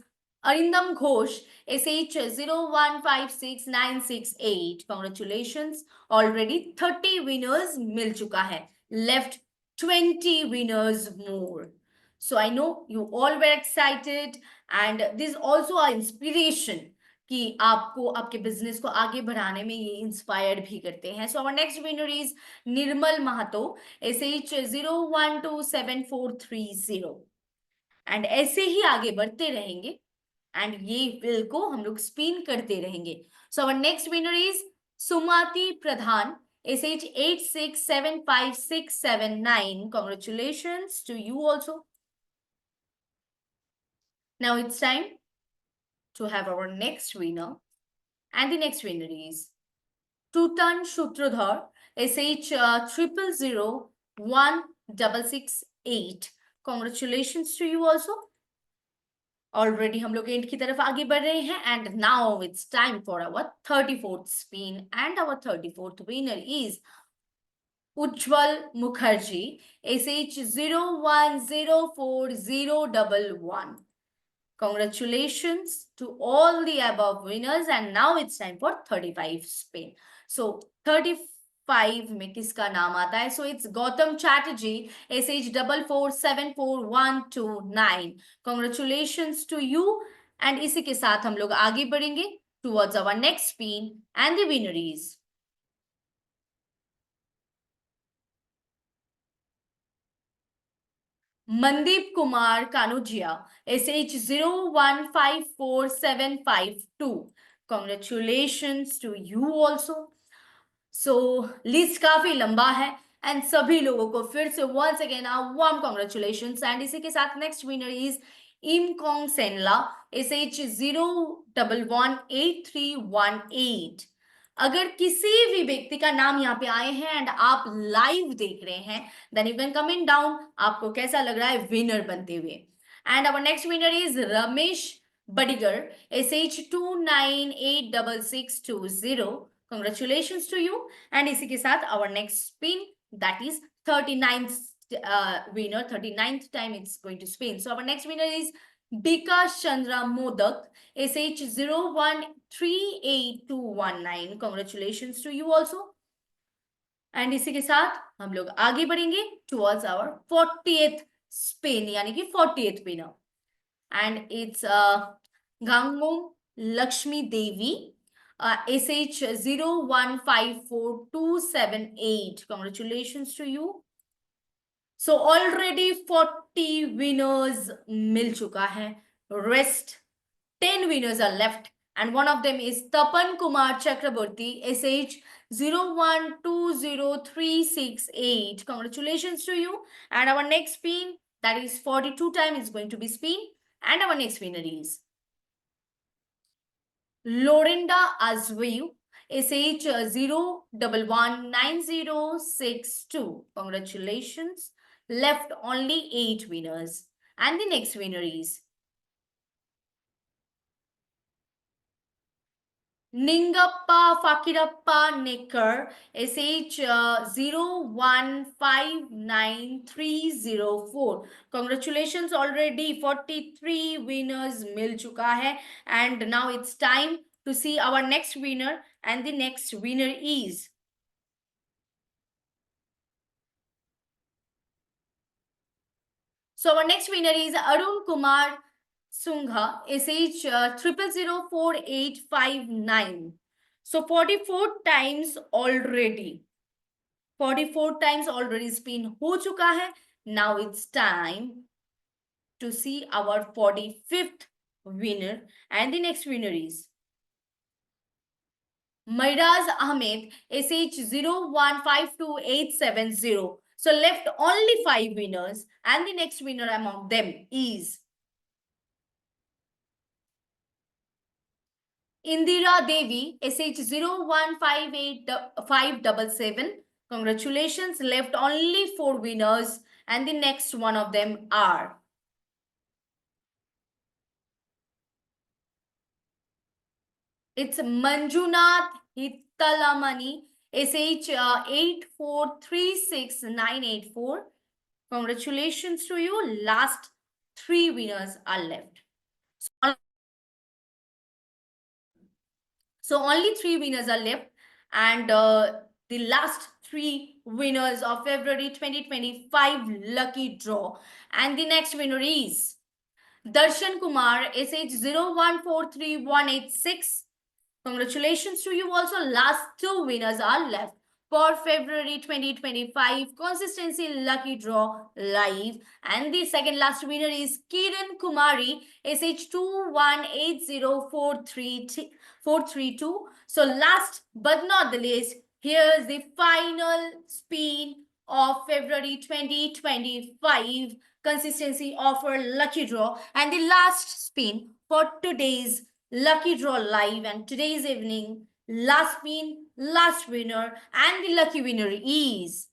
Arindam Ghosh, SH0156968. Congratulations. Already 30 winners मिल चुका है. Left 20 winners more. So I know you all were excited, and this is also an inspiration कि आपको आपके business को आगे बढ़ाने में ये इंस्पायर्ड भी करते हैं. So our next winner is Nirmal Mahato, SH0127430. And ऐसे ही आगे बढ़ते रहेंगे, एंड ये विल को हम लोग स्पिन करते रहेंगे. So our next winner is Sumati Pradhan, SH8675679. Congratulations to you also. Now it's time to have our next winner, and the next winner is Tutan Shutrudhar, SH000168. Congratulations to you also. Already हम लोग and की तरफ आगे बढ़ रहे हैं, and now it's time for our 34th spin, and our 34th winner is Ujjwal Mukherjee, SH0104011. Congratulations to all the above winners, and now it's time for 35 spin. So 35 में किसका नाम आता है? So it's Gautam Chatterjee, SH4474129. Congratulations to you. And इसी के साथ हम लोग आगे बढ़ेंगे towards our next spin, and the winner is Mandeep Kumar Kanujia, SH0154752. Congratulations to you also. So list काफी लंबा है, एंड सभी लोगों को फिर से once again a warm congratulations. And इसी के साथ नेक्स्ट विनर इज इमकोंग सेनला, SH0118318. अगर किसी भी व्यक्ति का नाम यहाँ पे आए हैं एंड आप लाइव देख रहे हैं, then you can comment down आपको कैसा लग रहा है विनर बनते हुए. And our next winner is Ramesh Badigar, SH29866620. Congratulations to you. And इसी के साथ our next spin, that is 39th winner, 39th time it's going to spin. So our next winner is Bikash Chandra Modak, SH0138219. Congratulations to you also. And इसी के साथ हम लोग आगे बढ़ेंगे towards our 40th spin, यानी कि 40th winner. And it's Gangmom Lakshmi Devi, SH0154278. Congratulations to you. So already 40 winners मिल चुका है. Rest 10 winners are left, and one of them is Tapan Kumar Chakraborty, SH0120368. Congratulations to you. And our next spin, that is 42 time, is going to be spin, and our next winner is Lorinda Azwiu, SH0119062. Congratulations. Left only 8 winners. And the next winner is Ningappa Fakirappa Nekkar, SH0159304. Congratulations, already 43 winners मिल चुका है. And now it's time to see our next winner, and the next winner is So our next winner is Arun Kumar Sungha, SH 00048559. So 44 times already. 44 times already spin हो चुका है. Now it's time to see our 45th winner, and the next winner is Mairaz Ahmed, SH 01528870. So left only 5 winners, and the next winner among them is Indira Devi, SH 0158577. Congratulations, left only 4 winners, and the next one of them are it's Manjunath Hitalamani, SH 8436984. Congratulations to you. Last 3 winners are left. So only 3 winners are left, and the last 3 winners of February 2025 lucky draw. And the next winner is Darshan Kumar, SH 0143186. Congratulations to you also. Last 2 winners are left for February 2025 consistency lucky draw live, and the second last winner is Kiran Kumari, SH 2180432. So last but not the least, here's the final spin of February 2025 consistency offer lucky draw, and the last spin for today's lucky draw live, and today's evening last spin, last winner, and the lucky winner is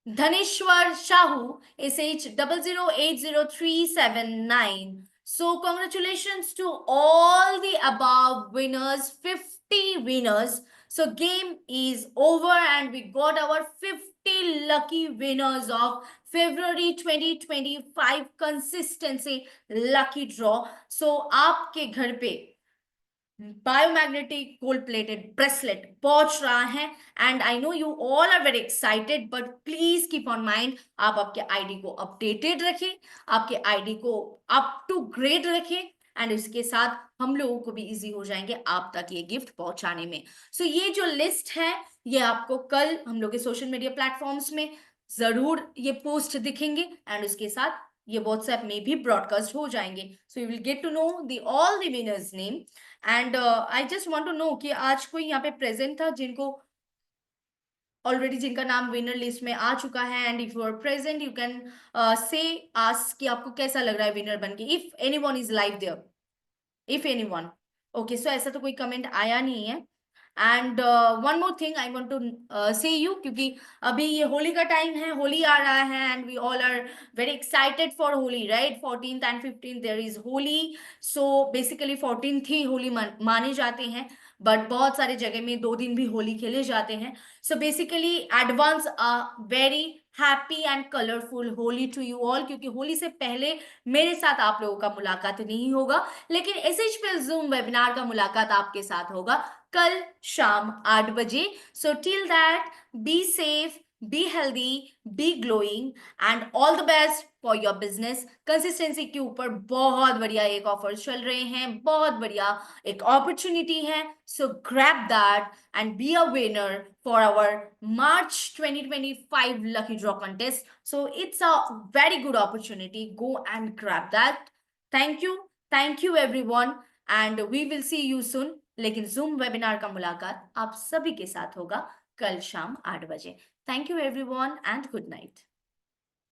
Dhaneshwar Shahu, SH 00800379. So congratulations to all the above winners, 50 winners. So game is over, and we got our 50 lucky winners of February 2025 consistency lucky draw. So आपके घर पे biomagnetic gold plated bracelet पहुंच रहा है, and I know you all are very excited, but please keep on mind, आप आपके ID को updated रखें, आपके आईडी को अप टू ग्रेड रखें, एंड इसके साथ हम लोगों को भी इजी हो जाएंगे आप तक ये गिफ्ट पहुंचाने में. सो ये जो लिस्ट है ये आपको कल हम लोग के सोशल मीडिया प्लेटफॉर्म्स में जरूर ये पोस्ट दिखेंगे, एंड उसके साथ ये व्हाट्सएप में भी ब्रॉडकास्ट हो जाएंगे. So you will get to know the all the winners name, and I just want to know कि आज कोई यहाँ पे प्रेजेंट था जिनको ऑलरेडी जिनका नाम विनर लिस्ट में आ चुका है, and if you are present you can say ask कि आपको कैसा लग रहा है विनर बनके, if anyone is live there, if anyone. Okay, so ऐसा तो कोई कमेंट आया नहीं है. And one more thing I want to say you, क्योंकि अभी ये होली का टाइम है, होली आ रहा है, and we all are very excited for Holi, right? 14th and 15th there is Holi. So basically 14th ही होली माने जाते हैं, बट बहुत सारे जगह में 2 दिन भी होली खेले जाते हैं. So basically advance very happy and colourful Holi to you all, क्योंकि होली से पहले मेरे साथ आप लोगों का मुलाकात नहीं होगा, लेकिन SHPL Zoom वेबिनार का मुलाकात आपके साथ होगा कल शाम 8 बजे. So till that be safe, be healthy, be glowing, and all the best for your business. Consistency के ऊपर बहुत बढ़िया एक ऑफर चल रहे हैं, बहुत बढ़िया एक अपॉर्चुनिटी है. सो grab that and be a winner for our March 2025 lucky draw contest. So it's a very good opportunity. Go and grab that. Thank you everyone, and we will see you soon. लेकिन Zoom webinar का मुलाकात आप सभी के साथ होगा कल शाम 8 बजे. Thank you everyone and good night.